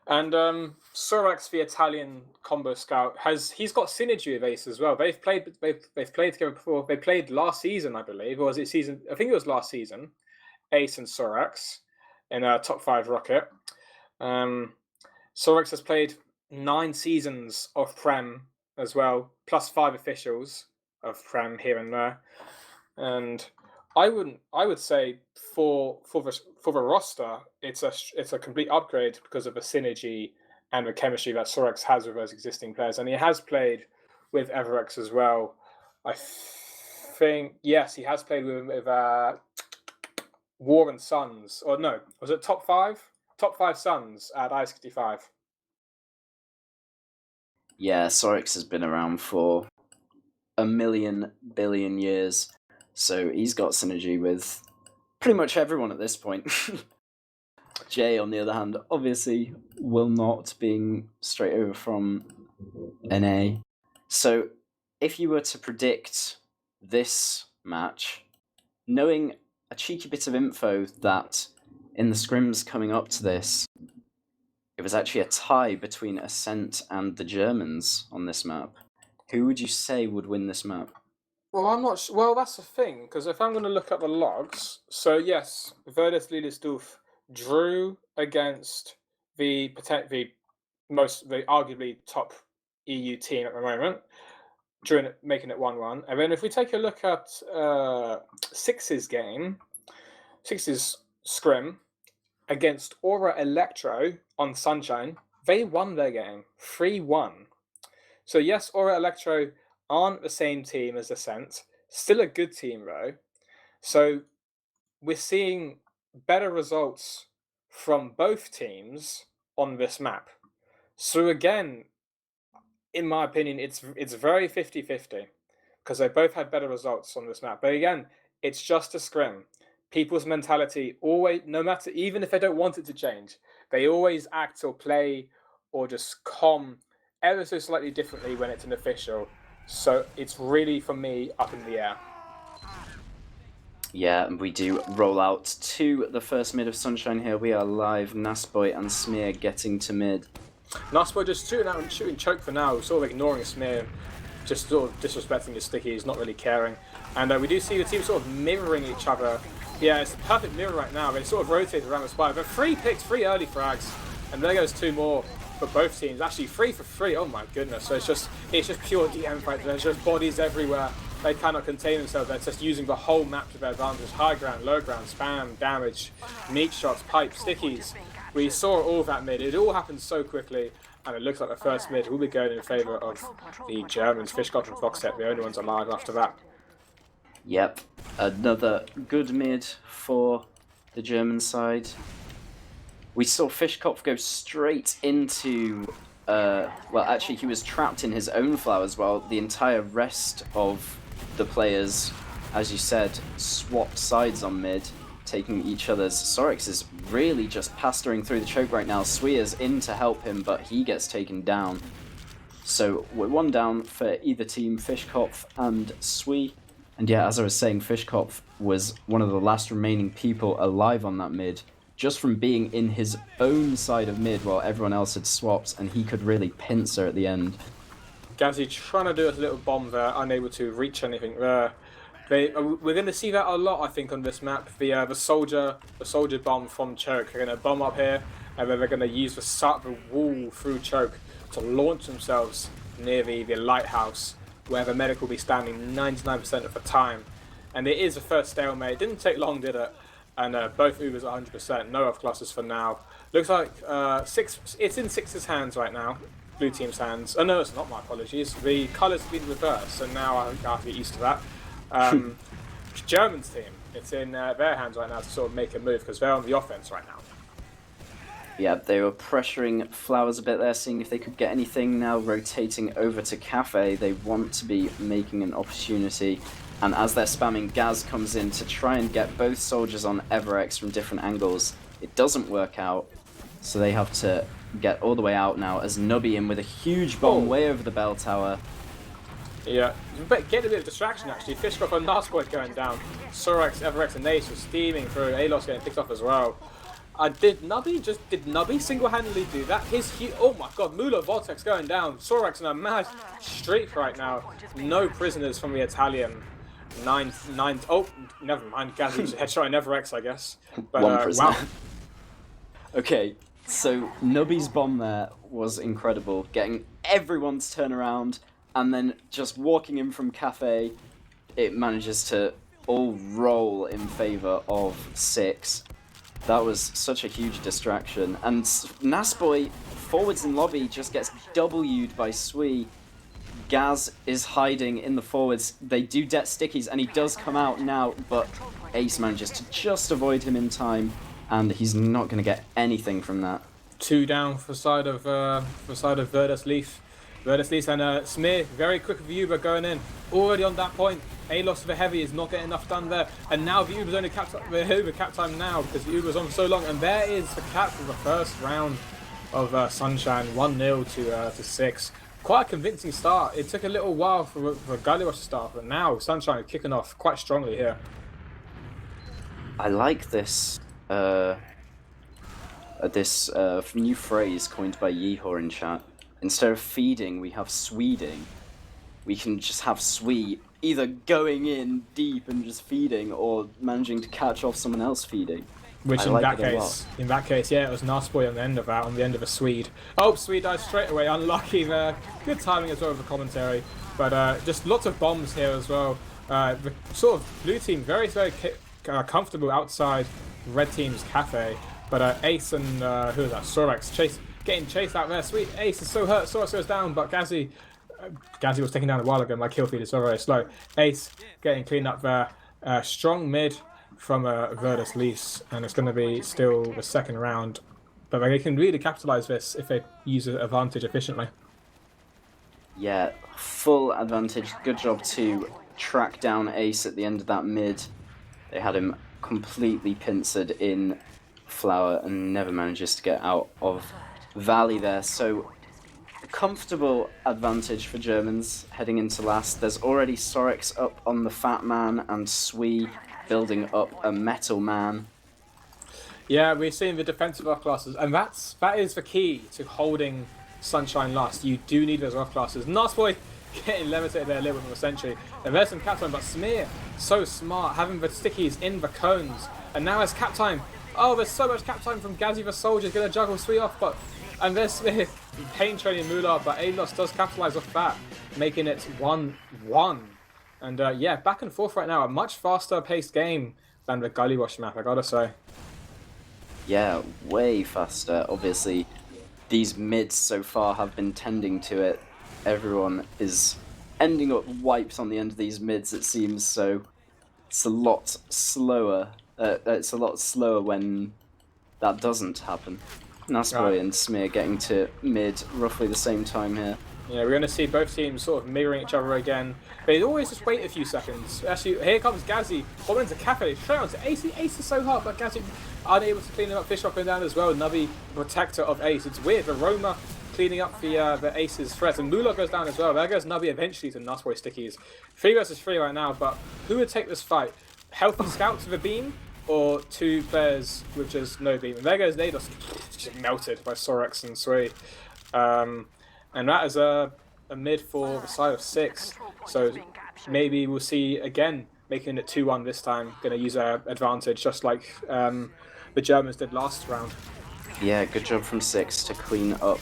Speaker 1: And Sorax, the Italian combo scout, he's got synergy with Ace as well. They've played together before. They played last season, I believe, or was it season? I think it was last season. Ace and Sorax in a top 5 rocket. Sorax has played 9 seasons of Prem as well, plus 5 officials of Prem here and there. And I would say for the roster, it's a complete upgrade because of the synergy and the chemistry that Sorax has with those existing players, and he has played with Everex as well. I think yes, he has played with War and Sons, or no, was it top five? Top five Sons at I-65.
Speaker 2: Yeah, Sorix has been around for a million billion years, so he's got synergy with pretty much everyone at this point. Jay, on the other hand, obviously will not, being straight over from NA. So, if you were to predict this match, knowing a cheeky bit of info that in the scrims coming up to this, it was actually a tie between Ascent and the Germans on this map, who would you say would win this map?
Speaker 1: Well, I'm not sure. Well, that's the thing, because if I'm going to look at the logs, so yes, Verdes Liest Doof drew against the arguably top EU team at the moment, making it 1-1. And then if we take a look at Six's game, Six's scrim against Aura Electro on Sunshine, they won their game 3-1. So yes, Aura Electro aren't the same team as Ascent. Still a good team though. So we're seeing better results from both teams on this map. So again, in my opinion, it's very 50-50 because they both had better results on this map. But again, it's just a scrim. People's mentality always, no matter, even if they don't want it to change, they always act or play or just ever so slightly differently when it's an official. So it's really, for me, up in the air.
Speaker 2: Yeah, and we do roll out to the first mid of Sunshine here. We are live. Nasboy and Smear getting to mid.
Speaker 1: Naspo just shooting out and shooting choke for now, sort of ignoring Smear, just sort of disrespecting his stickies, not really caring. And we do see the team sort of mirroring each other. Yeah, it's a perfect mirror right now. They sort of rotate around the spire. But 3 picks, 3 early frags, and there goes 2 more for both teams. Actually, 3 for 3. Oh my goodness! So it's just pure DM fight. There's just bodies everywhere. They cannot contain themselves. They're just using the whole map to their advantage. High ground, low ground, spam, damage, meat shots, pipes, stickies. We saw all that mid. It all happened so quickly, and it looks like the first mid will be going in favour of the Germans. Fishkopf and Foxtet, the only ones alive after that.
Speaker 2: Yep, another good mid for the German side. We saw Fishkopf go straight into... well, actually, he was trapped in his own flowers while the entire rest of the players, as you said, swapped sides on mid, taking each other's. Sorix is really just pastoring through the choke right now. Sweer's in to help him, but he gets taken down. So we're 1 down for either team, Fishkopf and Swee. And yeah, as I was saying, Fishkopf was one of the last remaining people alive on that mid, just from being in his own side of mid while everyone else had swapped, and he could really pincer at the end.
Speaker 1: Gazzy trying to do a little bomb there, unable to reach anything there. We're going to see that a lot, I think, on this map. The soldier bomb from choke. They're going to bomb up here, and then they're going to use the wall through choke to launch themselves near the lighthouse, where the medic will be standing 99% of the time. And it is a first stalemate. It didn't take long, did it? And both Ubers 100%. No off classes for now. Looks like it's in Six's hands right now. Blue team's hands. Oh no, it's not. My apologies. The colours have been reversed, so now I have to get used to that. German's team. It's in their hands right now to sort of make a move because they're on the offense right now.
Speaker 2: Yeah, they were pressuring Flowers a bit there, seeing if they could get anything. Now rotating over to Cafe. They want to be making an opportunity. And as they're spamming, Gaz comes in to try and get both soldiers on Everex from different angles. It doesn't work out, so they have to get all the way out now as Nubby in with a huge bomb way over the bell tower.
Speaker 1: Yeah, but get a bit of distraction actually. Fishkopf and Narskoid going down. Sorex, Everex and Nace were steaming through. Alos getting picked off as well. Did Nubby single-handedly do that? Oh my god, Mula Vortex going down. Sorex in a mad streak right now. No prisoners from the Italian. Oh, never mind. Gazzy's headshot in Everex, I guess. But,
Speaker 2: One prisoner.
Speaker 1: Wow.
Speaker 2: Okay, so Nubby's bomb there was incredible. Getting everyone to turn around and then just walking in from Cafe, it manages to all roll in favour of Six. That was such a huge distraction. And Nasboy, forwards in lobby, just gets W'd by Swee. Gaz is hiding in the forwards. They do det stickies, and he does come out now, but Ace manages to just avoid him in time, and he's not going to get anything from that.
Speaker 1: 2 down for side of Verdus Leaf. Verdus Leaf and Smear, very quick with Uber going in. Already on that point. A-Loss for Heavy is not getting enough done there. And now the Uber's only cap time now because the Uber's on for so long. And there is the cap for the first round of Sunshine, 1-0 to 6. Quite a convincing start. It took a little while for Galliwash to start, but now Sunshine is kicking off quite strongly here.
Speaker 2: I like this new phrase coined by Yeehor in chat. Instead of feeding, we have Sweding. We can just have Swee either going in deep and just feeding, or managing to catch off someone else feeding.
Speaker 1: Which in that case, yeah, it was Nasboy on the end of that, on the end of a Swede. Oh, Swede dies straight away, unlucky there. Good timing as well with the commentary. But just lots of bombs here as well. The sort of blue team very, very comfortable outside red team's cafe. But Ace and, who is that, Sorex, getting chased out there. Sweet, Ace is so hurt, Sorex goes down, but Gazzy was taken down a while ago. My kill feed is so very slow. Ace getting cleaned up there. Strong mid from Verdus Leafs, and it's going to be still the second round. But they can really capitalise this if they use the advantage efficiently.
Speaker 2: Yeah, full advantage. Good job to track down Ace at the end of that mid. They had him completely pincered in Flower and never manages to get out of Valley there. So comfortable advantage for Germans heading into last. There's already Sorex up on the Fat Man and Swee building up a Metal Man.
Speaker 1: Yeah, we're seeing the defensive off classes, and that is the key to holding Sunshine last. You do need those off classes. Nasboy getting levitated there a little bit more essentially. And there's some cap time, but Smear, so smart, having the stickies in the cones. And now it's cap time. Oh, there's so much cap time from Gazzy the Soldier's going to juggle Swee off, but... And there's Smear pain training Moolah, but A-Loss does capitalise off that, making it 1-1. And yeah, back and forth right now. A much faster paced game than the Galliwash map, I gotta say.
Speaker 2: Yeah, way faster. Obviously, these mids so far have been tending to it. Everyone is ending up wiped on the end of these mids, it seems, so it's a lot slower. It's a lot slower when that doesn't happen. Nasboy and Smear getting to mid roughly the same time here.
Speaker 1: Yeah, we're going to see both teams sort of mirroring each other again. They always just wait a few seconds. Actually, here comes Gazzy. Bombing into Cafe. Straight onto Ace. Ace is so hard, but Gazzy unable to clean him up. Fish up and down as well. Nubby, protector of Ace. It's weird. The Roma cleaning up the Ace's threats. And Moolah goes down as well. There goes Nubby eventually to Nasboy stickies. 3 versus 3 right now, but who would take this fight? Healthy Scouts with a beam? Or 2 players with just no beam? And there goes Nados, just melted by Sorex and Swee. And that is a mid for the side of 6. So maybe we'll see again making it 2-1 this time. Going to use our advantage just like the Germans did last round.
Speaker 2: Yeah, good job from 6 to clean up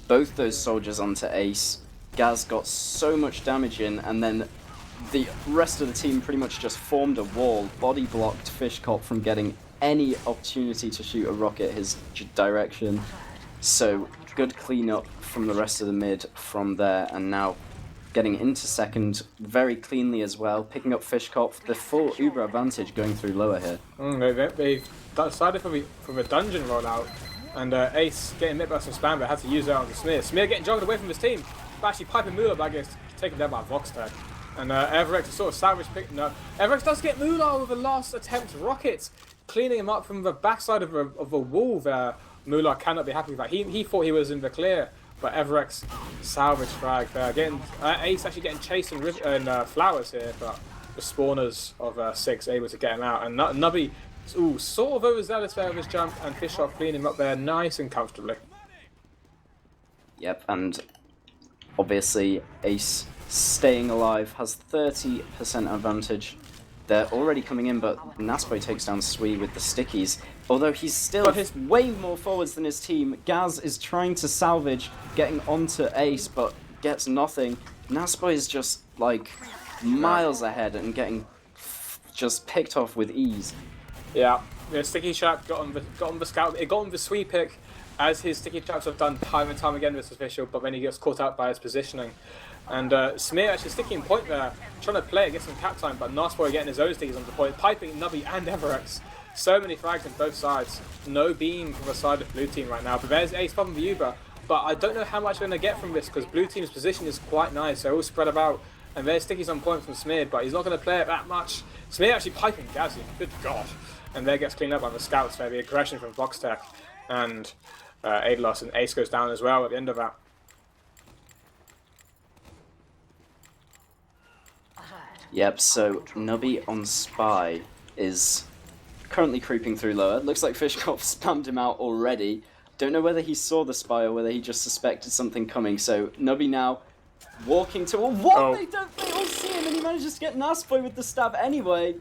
Speaker 2: both those soldiers onto Ace. Gaz got so much damage in, and then the rest of the team pretty much just formed a wall, body blocked Fishcop from getting any opportunity to shoot a rocket his direction. So good cleanup from the rest of the mid from there, and now getting into second very cleanly as well, picking up Fishcop, the full Uber advantage going through lower here.
Speaker 1: They've decided for the dungeon rollout, and Ace getting hit by some spam, but had to use that on the Smear. Smear getting jogged away from his team, but actually piping Moolah back is taken down by Vox tag. And Everex is sort of salvage pick. No, Everex does get Moolah with the last attempt rocket, cleaning him up from the backside of a wall there. Moolah cannot be happy with that. He thought he was in the clear, but Everex salvage frag there. Getting Ace actually getting chased in Flowers here, but the spawners of 6 able to get him out. And Nubby, sort of overzealous there with his jump, and Fishhawk cleaning him up there nice and comfortably.
Speaker 2: Yep, and obviously Ace staying alive has 30% advantage. They're already coming in, but Nasboy takes down Swee with the stickies. Although he's still way more forwards than his team. Gaz is trying to salvage, getting onto Ace, but gets nothing. Nasboy is just like miles ahead and getting just picked off with ease.
Speaker 1: Yeah, the sticky trap got on the scout. It got on the Swee pick, as his sticky traps have done time and time again with this official, but then he gets caught out by his positioning. And Smear actually sticking point there, trying to play it, get some cap time, but Nasboy getting his own stickies on the point, piping Nubby and Everex. So many frags on both sides. No beam from the side of blue team right now, but there's Ace from the Uber. But I don't know how much we're going to get from this, because blue team's position is quite nice. They're all spread about, and there's stickies on point from Smear, but he's not going to play it that much. Smear actually piping Gazzy, good god. And there gets cleaned up by the scouts there, the aggression from Voxtech. And Adelos and Ace goes down as well at the end of that.
Speaker 2: Yep, so Nubby on Spy is currently creeping through lower. Looks like Fishkopf spammed him out already. Don't know whether he saw the Spy or whether he just suspected something coming. So Nubby now walking to... What? Oh. They all see him and he manages to get Nasboy with the stab anyway.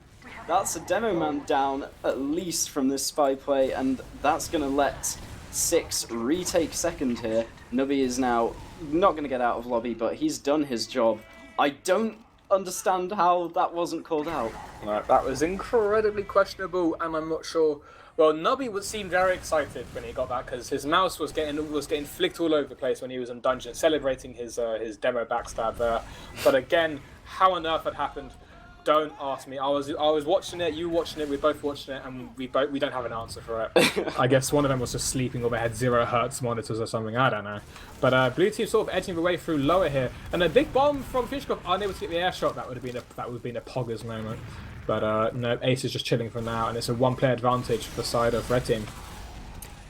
Speaker 2: That's a demo man down, at least, from this Spy play, and that's going to let 6 retake second here. Nubby is now not going to get out of lobby, but he's done his job. I don't understand how that wasn't called out.
Speaker 1: No, that was incredibly questionable, and I'm not sure. Well, Nubby would seem very excited when he got that, because his mouse was getting flicked all over the place when he was in dungeon, celebrating his demo backstab there. But again, how on earth that happened? Don't ask me. I was watching it, you watching it, we're both watching it, and we don't have an answer for it. I guess one of them was just sleeping, or they had 0 hertz monitors or something. I don't know. But blue team sort of edging the way through lower here, and a big bomb from Fishkopf, unable to get the air shot. That would have been a poggers moment. But no, Ace is just chilling for now, and it's a one-player advantage for the side of red team.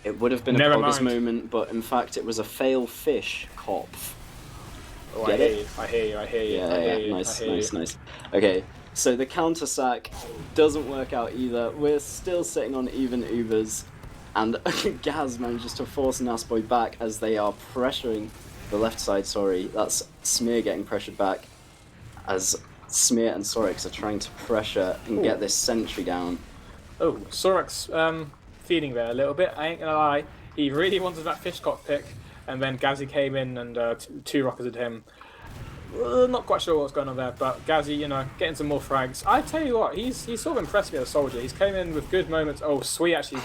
Speaker 2: It would have been a poggers moment, but in fact it was a fail Fishkopf.
Speaker 1: Oh, I hear you.
Speaker 2: Yeah, nice. Okay. So the counter sack doesn't work out either. We're still sitting on even Ubers, and Gaz manages to force Nasboy back as they are pressuring the left side. Sorry, that's Smear getting pressured back as Smear and Sorex are trying to pressure and get this sentry down.
Speaker 1: Oh, Sorex feeding there a little bit. I ain't gonna lie, he really wanted that Fishkopf pick, and then Gazzy came in and 2-rocketed him. Not quite sure what's going on there, but Gazzy, getting some more frags. I tell you what, he's sort of impressed me as a soldier. He's came in with good moments. Oh, Sui actually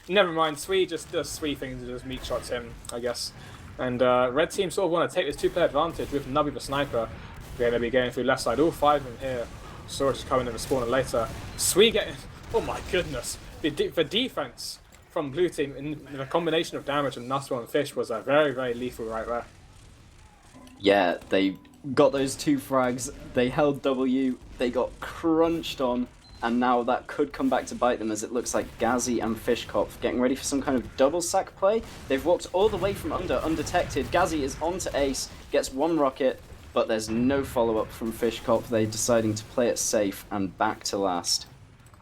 Speaker 1: never mind. Sui just does Sui things and just meat shots him, I guess. And red team sort of want to take this 2-player advantage with Nubby the sniper. They're going to be going through left side, all 5 of them here. Storage is coming in the spawner later. Sui getting, oh my goodness, the defense from blue team in the combination of damage and Naswell and Fish was very, very lethal right there.
Speaker 2: Yeah, they got those 2 frags, they held W, they got crunched on, and now that could come back to bite them, as it looks like Gazzy and Fishkopf getting ready for some kind of double sack play. They've walked all the way from undetected. Gazzy is onto Ace, gets 1 rocket, but there's no follow-up from Fishkopf. They're deciding to play it safe and back to last.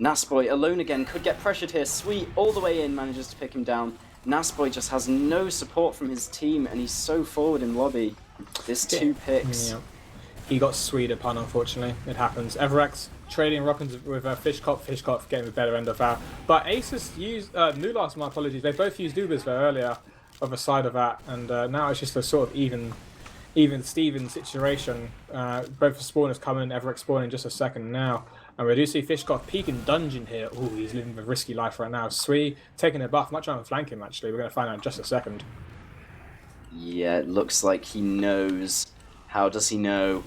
Speaker 2: Nasboy alone again, could get pressured here. Sweet all the way in, manages to pick him down. Nasboy just has no support from his team, and he's so forward in lobby. This 2 picks.
Speaker 1: Yeah. He got sweet upon, unfortunately. It happens. Everex trading rockets with Fishkopf getting the better end of that. But Ace has used, Nulas, my apologies, they both used Ubers there earlier on the side of that, and now it's just a sort of even Steven situation. Both the spawners coming, Everex spawning just a second now. And we do see Fishkopf peeking dungeon here. Ooh, he's living a risky life right now. Sui taking a buff, might try and flank him actually. We're going to find out in just a second.
Speaker 2: Yeah, it looks like he knows. How does he know?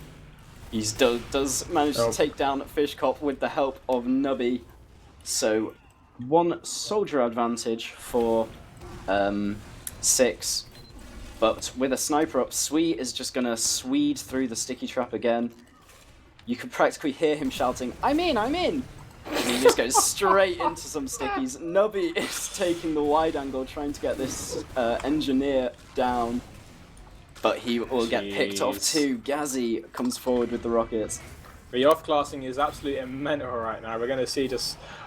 Speaker 2: He does manage to take down Fishkopf with the help of Nubby. So 1 soldier advantage for 6. But with a sniper up, Sui is just going to Swede through the sticky trap again. You can practically hear him shouting, I'm in! And he just goes straight into some stickies. Nubby is taking the wide angle, trying to get this engineer down. But he will get picked off too. Gazzy comes forward with the rockets.
Speaker 1: The off-classing is absolutely mental right now. We're going to see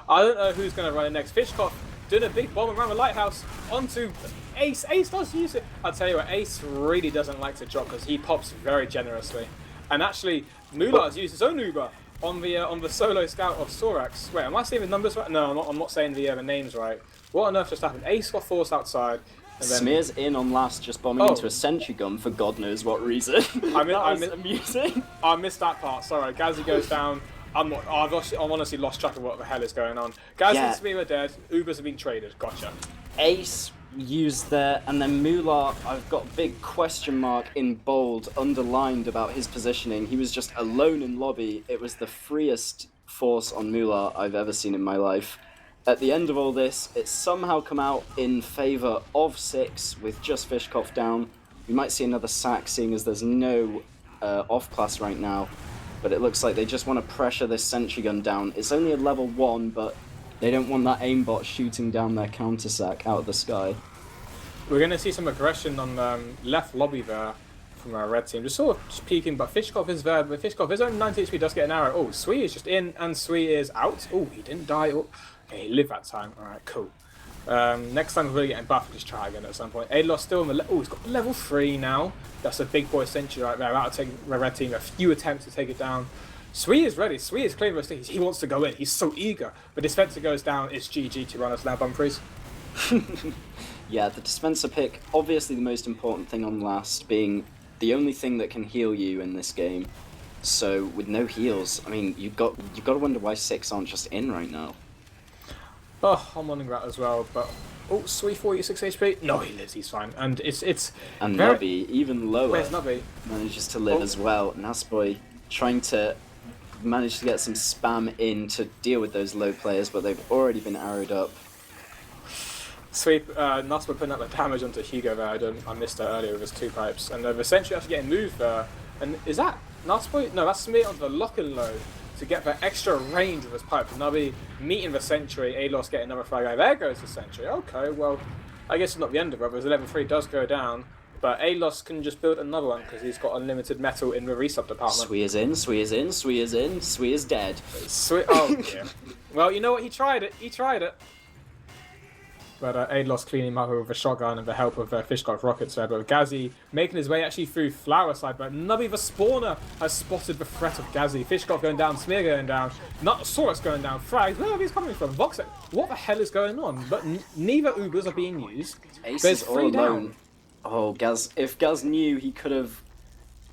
Speaker 1: I don't know who's going to run it next. Fishkopf doing a big bomb around the lighthouse onto Ace. Ace does use it. I'll tell you what, Ace really doesn't like to drop because he pops very generously. And actually, Mullah has used his own Uber on the solo scout of Sorax. Wait, am I saying the numbers right? No, I'm not saying the names right. What on earth just happened? Ace got forced outside. And then...
Speaker 2: Smear's in on last, just bombing into a sentry gun for God knows what reason. Amusing.
Speaker 1: I missed that part. Sorry, Gazzy goes down. I've honestly lost track of what the hell is going on. Gazzy and Smear are dead. Ubers have been traded. Gotcha.
Speaker 2: Ace used there, and then Mular, I've got a big question mark in bold underlined about his positioning. He was just alone in lobby. It was the freest force on Mular I've ever seen in my life. At the end of all this, it's somehow come out in favour of 6 with just Fishkopf down. We might see another sack, seeing as there's no off-class right now, but it looks like they just want to pressure this sentry gun down. It's only a level 1, but they don't want that aimbot shooting down their counter-sack out of the sky.
Speaker 1: We're going to see some aggression on the left lobby there from our red team. Just sort of just peeking, but Fishkopf is there. But Fishkopf, his own 90 HP does get an arrow. Oh, Sui is just in, and Sui is out. Oh, he didn't die. Oh, okay, he lived that time. All right, cool. Next time we're really getting buffed, just try again at some point. Adelos still in the... Oh, he's got level 3 now. That's a big boy sentry right there. That'll take the red team a few attempts to take it down. Sui is ready. Sui is clearing those things. He wants to go in. He's so eager. The dispenser goes down. It's GG to run us now, Bumfries.
Speaker 2: Yeah, the dispenser pick, obviously the most important thing on last, being the only thing that can heal you in this game. So with no heals, I mean, you've got to wonder why 6 aren't just in right now.
Speaker 1: Oh, I'm wondering that as well. But oh, Sui 46 HP. No, he lives. He's fine. And it's
Speaker 2: and
Speaker 1: very...
Speaker 2: Nubby, even lower,
Speaker 1: Where's Nubby?
Speaker 2: Manages to live as well. Nasboy trying to manage to get some spam in to deal with those low players, but they've already been arrowed up.
Speaker 1: Sweep, Nasboy putting up the damage onto Hugo there. I missed that earlier with his 2 pipes. And the Sentry actually getting moved there. And is that Nasboy? No, that's Smear onto the lock and load to get the extra range of his pipe. Nubby meeting the Sentry, Alos getting another frag. There goes the Sentry. Okay, well, I guess it's not the end of it, because level 3 does go down. But Alos can just build another one because he's got unlimited metal in the resub department.
Speaker 2: Sui is in, Sui is in, Sui is in, Sui is dead.
Speaker 1: Oh, yeah. Well, you know what? He tried it. He tried it. But Adelos cleaning him up with a shotgun and the help of Fishkopf rockets there. But Ghazi making his way actually through Flower side. But Nubby the spawner has spotted the threat of Ghazi. Fishkopf going down, Smear going down, not Saurus going down, Frags. Where are these coming from? Voxer, what the hell is going on? But neither Ubers are being used.
Speaker 2: Ace
Speaker 1: There's
Speaker 2: is
Speaker 1: 3
Speaker 2: all
Speaker 1: down.
Speaker 2: alone. Oh, Gaz, if Gaz knew, he could have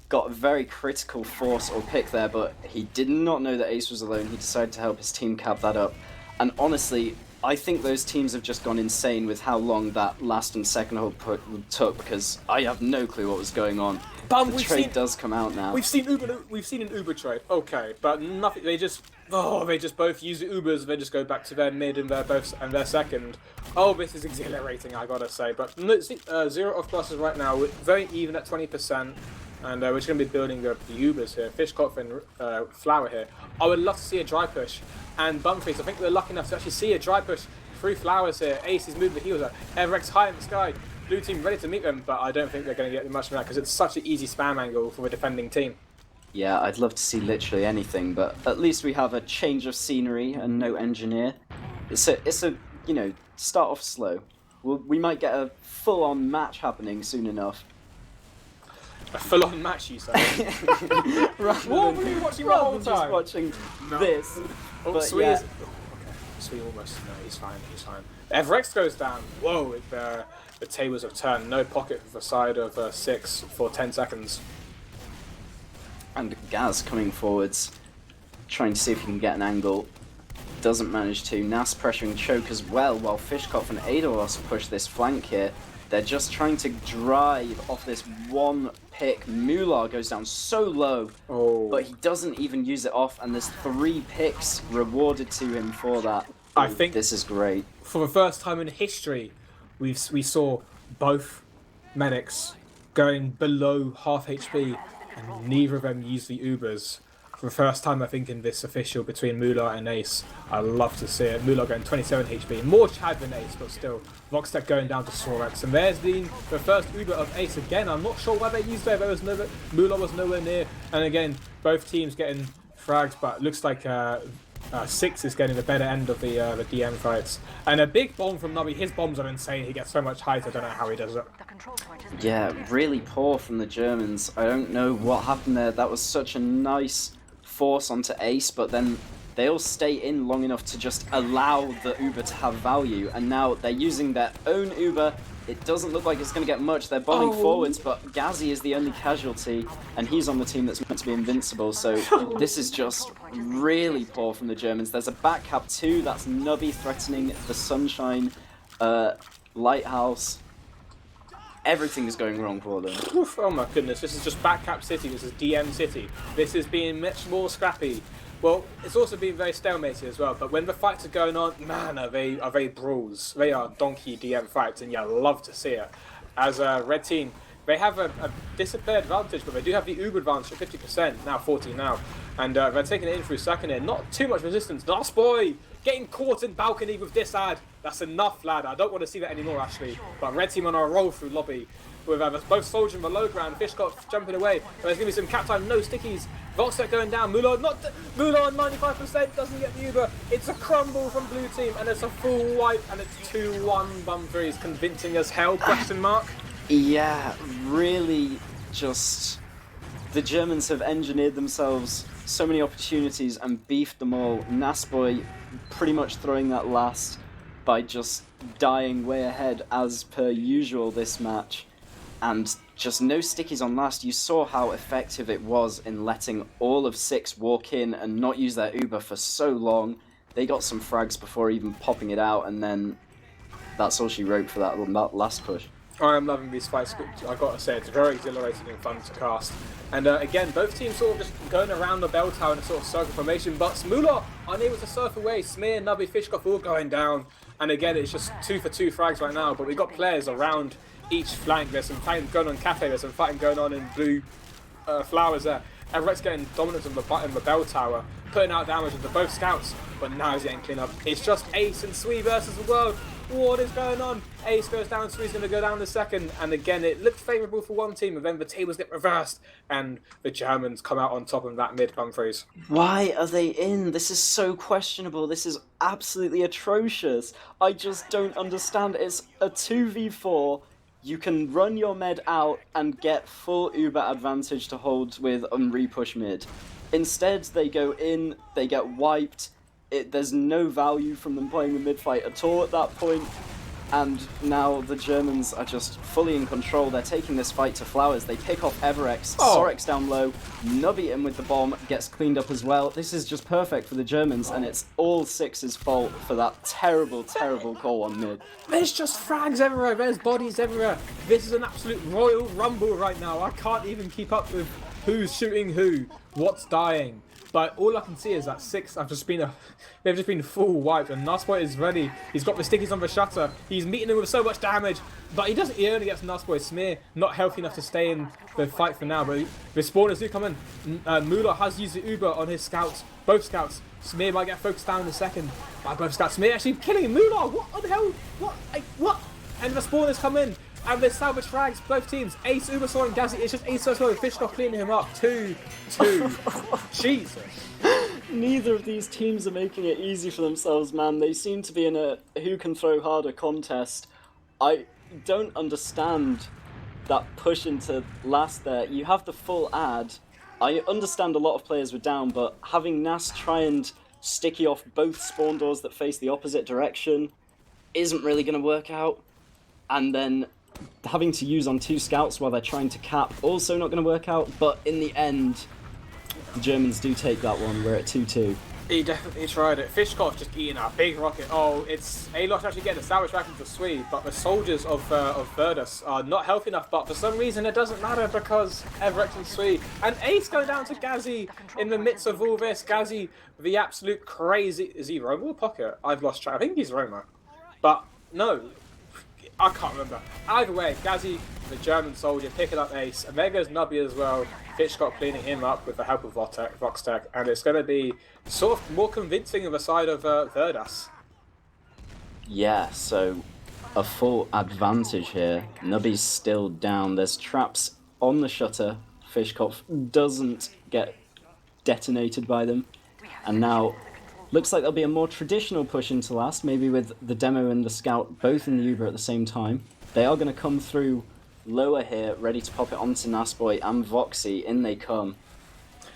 Speaker 2: got a very critical force or pick there, but he did not know that Ace was alone. He decided to help his team cap that up. And honestly, I think those teams have just gone insane with how long that last and second hold took, because I have no clue what was going on. The trade does come out now.
Speaker 1: We've seen an Uber trade, okay, but nothing. They just both use the Ubers. They just go back to their mid and their second. Oh, this is exhilarating, I gotta say. But 0 off classes right now, very even at 20%, and we're just gonna be building the Ubers here. Fishkopf and Flower here. I would love to see a dry push. And Bumfries, I think we're lucky enough to actually see a dry push through Flowers here. Ace is moving the heels up. Everex high in the sky. Blue team ready to meet them, but I don't think they're going to get much from that because it's such an easy spam angle for a defending team.
Speaker 2: Yeah, I'd love to see literally anything, but at least we have a change of scenery and no engineer. It's a you know, start off slow. We might get a full-on match happening soon enough.
Speaker 1: A full-on match, you say?
Speaker 2: Rather
Speaker 1: What were you watching the whole
Speaker 2: just
Speaker 1: time?
Speaker 2: watching this.
Speaker 1: Oh,
Speaker 2: But
Speaker 1: Sui
Speaker 2: yeah.
Speaker 1: is... Okay, Sui almost... No, he's fine, he's fine. Everex goes down. Whoa, the tables have turned. No pocket for the side of 6 for 10 seconds.
Speaker 2: And Gaz coming forwards, trying to see if he can get an angle. Doesn't manage to. Nas pressuring Choke as well, while Fishkopf and Adelos push this flank here. They're just trying to drive off this one pick. Mular goes down so low, but he doesn't even use it off, and there's 3 picks rewarded to him for that.
Speaker 1: I think
Speaker 2: this is great.
Speaker 1: For the first time in history, we saw both medics going below half HP, and neither of them used the Ubers. For the first time, I think, in this official between Mular and Ace. I love to see it. Mular going 27 HP, more Chad than Ace, but still. Voxtec going down to Sorax. And there's the first Uber of Ace again. I'm not sure why they used it. Mular was nowhere near. And again, both teams getting fragged, but looks like 6 is getting the better end of the DM fights. And a big bomb from Nubby. His bombs are insane. He gets so much height. I don't know how he does it.
Speaker 2: Yeah, really poor from the Germans. I don't know what happened there. That was such a nice force onto Ace, but then they all stay in long enough to just allow the Uber to have value, and now they're using their own Uber. It doesn't look like it's going to get much. They're bombing forwards, but Ghazi is the only casualty, and he's on the team that's meant to be invincible, so this is just really poor from the Germans. There's a back cap too. That's Nubby threatening the Sunshine. Lighthouse. Everything is going wrong for them.
Speaker 1: Oof, oh my goodness, this is just Backcap City, this is DM City. This is being much more scrappy. Well, it's also been very stalemated as well, but when the fights are going on, man, are they brawls. They are donkey DM fights, and you love to see it. As a red team, they have a disappeared advantage, but they do have the Uber advantage at 50%, now 40 now. And they're taking it in through second here. Not too much resistance. Last boy getting caught in balcony with this ad. That's enough, lad. I don't want to see that anymore, actually. But red team on a roll through lobby with both Soldier and the low ground. Fishcott jumping away. There's going to be some cap time, no stickies. Volstec going down. Mulan on 95%, doesn't get the Uber. It's a crumble from blue team, and it's a full wipe, and it's 2-1 bum threes. Convincing as hell, question mark.
Speaker 2: Yeah, really just... The Germans have engineered themselves so many opportunities and beefed them all. Nasboy pretty much throwing that last by just dying way ahead as per usual this match. And just no stickies on last. You saw how effective it was in letting all of 6 walk in and not use their Uber for so long. They got some frags before even popping it out, and then that's all she wrote for that last push.
Speaker 1: I am loving these fights, I've got to say, it's very exhilarating and fun to cast. And again, both teams sort of just going around the bell tower in a sort of circle formation, but Smula unable to surf away, Smear, Nubby, Fishkoff all going down. And again, it's just 2 for 2 frags right now, but we've got players around each flank. There's some fighting going on in Cafe, there's some fighting going on in blue flowers there. Everett's getting dominance in the bell tower, putting out damage into both scouts, but now he's getting clean up. It's just Ace and Swee versus the world. What is going on? Ace goes down, Swee's going to go down the second, and again it looked favourable for one team, and then the tables get reversed, and the Germans come out on top of that mid-bum freeze.
Speaker 2: Why are they in? This is so questionable. This is absolutely atrocious. I just don't understand. It's a 2v4. You can run your med out and get full Uber advantage to hold with on repush mid. Instead, they go in, they get wiped. There's no value from them playing the mid fight at all at that point. And now the Germans are just fully in control. They're taking this fight to flowers. They pick off Everex, Sorex down low, Nubby in with the bomb, gets cleaned up as well. This is just perfect for the Germans, and it's all Six's fault for that terrible, terrible call on mid.
Speaker 1: There's just frags everywhere, there's bodies everywhere. This is an absolute royal rumble right now. I can't even keep up with who's shooting who, what's dying. But all I can see is that 6 they've just been full wiped, and Nasboy is ready. He's got the stickies on the shutter. He's meeting him with so much damage, but he only gets Nasboy. Smear not healthy enough to stay in the fight for now, but the spawners do come in. Mula has used the Uber on his scouts, both scouts. Smear might get focused down in a second by both scouts. Smear actually killing Mula. What the hell? What? And the spawners come in. And there's salvage frags, both teams. Ace, Ubersaur, and Gazzy. It's just Ace so slow. Fishkoff cleaning him up. 2-2. Jesus.
Speaker 2: Neither of these teams are making it easy for themselves, man. They seem to be in a who can throw harder contest. I don't understand that push into last there. You have the full ad. I understand a lot of players were down, but having Nas try and sticky off both spawn doors that face the opposite direction isn't really going to work out. And then having to use on 2 scouts while they're trying to cap, also not going to work out, but in the end, the Germans do take that one. We're at 2-2.
Speaker 1: He definitely tried it. Fishkoff just eating a big rocket. Oh, it's A-Lot actually getting a salvage back into Swede, but the soldiers of Verdus are not healthy enough, but for some reason it doesn't matter because Everett and Swede. And Ace going down to Gazzy in the midst of all this. Gazzy, the absolute crazy... Is he Roma or Pocket? I've lost track. I think he's Roma. But, no... I can't remember. Either way, Gazzy, the German soldier, picking up Ace, and there goes Nubby as well. Fishkoff cleaning him up with the help of Voxtech, and it's going to be sort of more convincing of a side of Verdas.
Speaker 2: Yeah, so a full advantage here. Nubby's still down. There's traps on the shutter. Fishkoff doesn't get detonated by them, and now... Looks like there'll be a more traditional push into last, maybe with the demo and the scout both in the Uber at the same time. They are going to come through lower here, ready to pop it onto Nasboy and Voxy. In they come.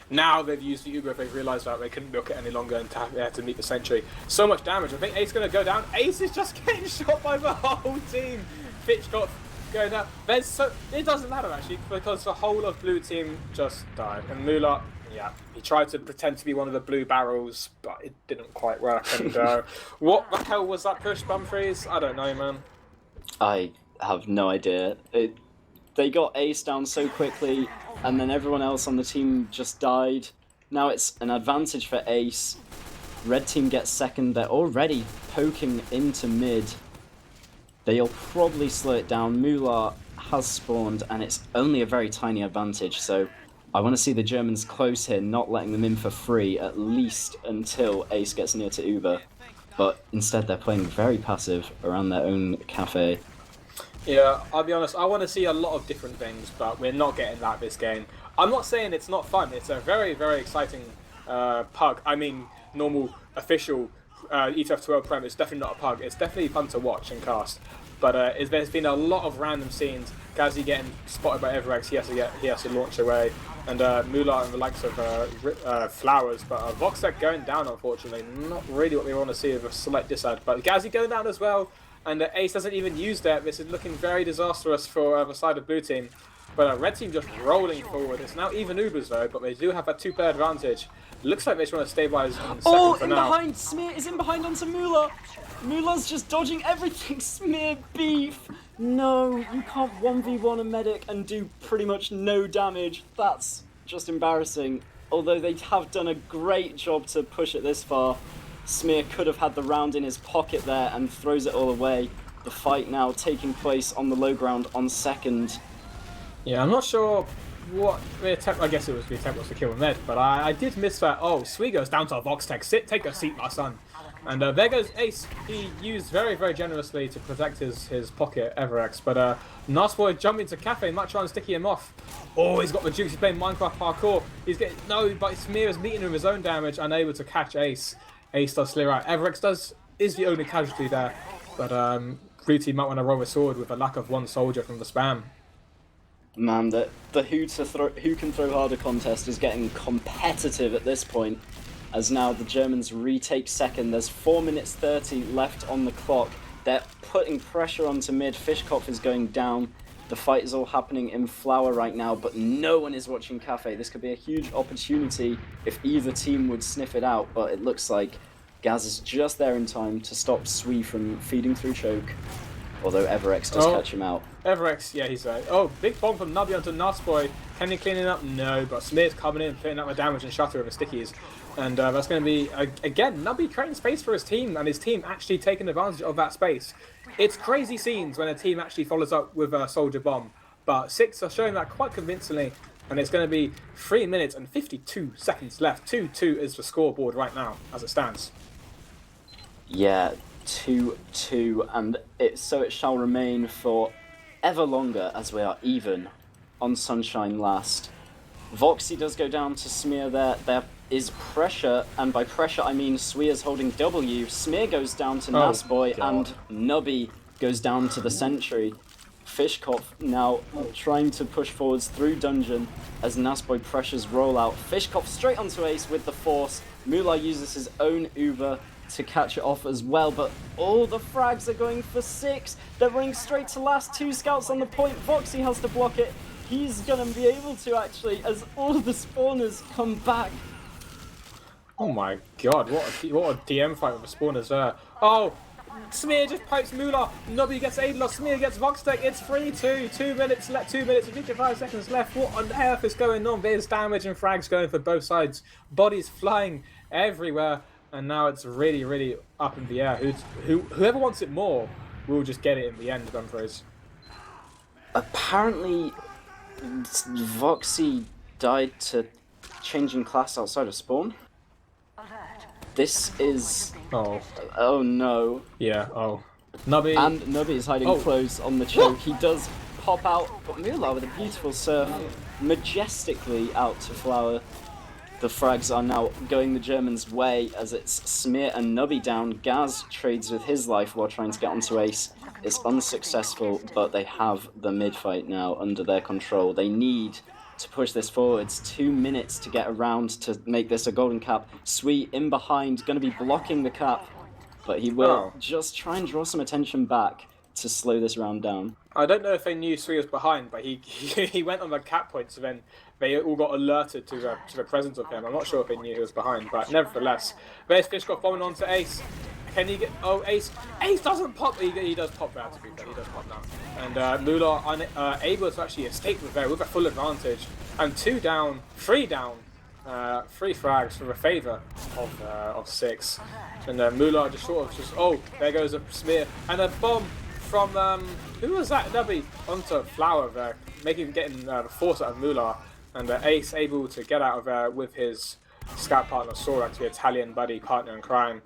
Speaker 1: Now they've used the Uber if they've realised that they couldn't milk it any longer and they had to meet the sentry. So much damage. I think Ace is going to go down. Ace is just getting shot by the whole team. Fitchcock going down. It doesn't matter actually because the whole of blue team just died. And Mulat... Yeah, he tried to pretend to be one of the blue barrels, but it didn't quite work. And what the hell was that push, Bumfries? I don't know, man.
Speaker 2: I have no idea. They got Ace down so quickly, and then everyone else on the team just died. Now it's an advantage for Ace. Red team gets second. They're already poking into mid. They'll probably slow it down. Mular has spawned, and it's only a very tiny advantage, so I want to see the Germans close here, not letting them in for free, at least until Ace gets near to Uber. But instead they're playing very passive around their own cafe.
Speaker 1: Yeah, I'll be honest, I want to see a lot of different things, but we're not getting that this game. I'm not saying it's not fun, it's a very, very exciting pug. I mean, normal, official ETF2L Prem, it's definitely not a pug. It's definitely fun to watch and cast. But there's been a lot of random scenes. Gazzy getting spotted by Everex, he has to launch away. And Mular and the likes of Flowers, but Voxtec going down, unfortunately. Not really what we want to see with a slight disad. But Gazzy going down as well. And Ace doesn't even use that. This is looking very disastrous for the side of blue team. But Red team just rolling forward. It's now even Ubers though, but they do have a 2-player advantage. Looks like they just want to stabilize in second for now.
Speaker 2: Behind! Smear is in behind onto Mular! Mular's just dodging everything! Smear beef! No, you can't 1v1 a medic and do pretty much no damage. That's just embarrassing. Although they have done a great job to push it this far. Smear could have had the round in his pocket there and throws it all away. The fight now taking place on the low ground on second.
Speaker 1: Yeah, I'm not sure what the attempt. I guess the attempt was to kill Med, but I did miss that. Oh, Sui goes down to a Voxtec. Take a seat, my son. And there goes Ace. He used very, very generously to protect his pocket, Everex. But Nasboy jumping to Cafe, might try and sticky him off. Oh, he's got the juice. He's playing Minecraft parkour. He's getting no, but Smear is meeting him with his own damage, unable to catch Ace. Ace does clear out. Everex is the only casualty there, but blue team might want to roll a sword with a lack of one soldier from the spam.
Speaker 2: Man, the who can throw harder contest is getting competitive at this point, as now the Germans retake second. There's 4 minutes 30 left on the clock. They're putting pressure onto mid. Fishkopf is going down. The fight is all happening in Flower right now, but no one is watching Cafe. This could be a huge opportunity if either team would sniff it out, but it looks like Gaz is just there in time to stop Sui from feeding through choke. Although Everex does catch him out.
Speaker 1: Everex, yeah, he's right. Oh, big bomb from Nubby onto Nasboy. Can he clean it up? No, but Smear's coming in, putting up the damage and Shutter with the stickies. And that's going to be, again, Nubby creating space for his team, and his team actually taking advantage of that space. It's crazy scenes when a team actually follows up with a Soldier Bomb, but Six are showing that quite convincingly, and it's going to be 3 minutes and 52 seconds left. 2-2 is the scoreboard right now, as it stands.
Speaker 2: Yeah, 2-2, and so it shall remain for ever longer as we are even on Sunshine last. Voxy does go down to Smear there. There is pressure, and by pressure I mean Sui is holding W. Smear goes down to Nasboy, and Nubby goes down to the Sentry. Fishkopf now trying to push forwards through Dungeon as Nasboy pressures rollout. Fishkopf straight onto Ace with the Force. Mular uses his own Uber to catch it off as well, but all the frags are going for 6. They're running straight to last. 2 scouts on the point. Voxy has to block it. He's gonna be able to actually, as all of the spawners come back.
Speaker 1: Oh my god, what a DM fight with the spawners there. Oh, Smear just pipes Mular. Nubby gets Adler. Smear gets Voxtec. It's 3-2. 2 minutes left. 2 minutes and 55 seconds left. What on earth is going on? There's damage and frags going for both sides. Bodies flying everywhere. And now it's really, really up in the air. Whoever wants it more will just get it in the end, Dumfries.
Speaker 2: Apparently, Voxy died to changing class outside of spawn. This is... Oh no.
Speaker 1: Yeah, Nubby...
Speaker 2: And Nubby is hiding close on the choke. He does pop out, but Mular with a beautiful surf, majestically out to Flower. The frags are now going the Germans' way as it's Smear and Nubby down. Gaz trades with his life while trying to get onto Ace. It's unsuccessful, but they have the mid-fight now under their control. They need to push this forwards. 2 minutes to get around to make this a golden cap. Sui in behind, going to be blocking the cap, but he will just try and draw some attention back to slow this round down.
Speaker 1: I don't know if they knew Sui was behind, but he went on the cap point, so then they all got alerted to the presence of him. I'm not sure if they knew he was behind, but nevertheless, there's Fishkopf bombing onto Ace. Can he get? Oh, Ace. Ace doesn't pop. He does pop there. To be fair, he does pop now. And Moolah able to actually escape with there with a full advantage. And 2 down, 3 down, 3 frags for a favour of 6. And Moolah just sort of just there goes a smear and a bomb from who was that? Nubby onto Flower there, getting the force out of Moolah. And Ace able to get out of there with his scout partner Sora, to be Italian buddy, partner in crime.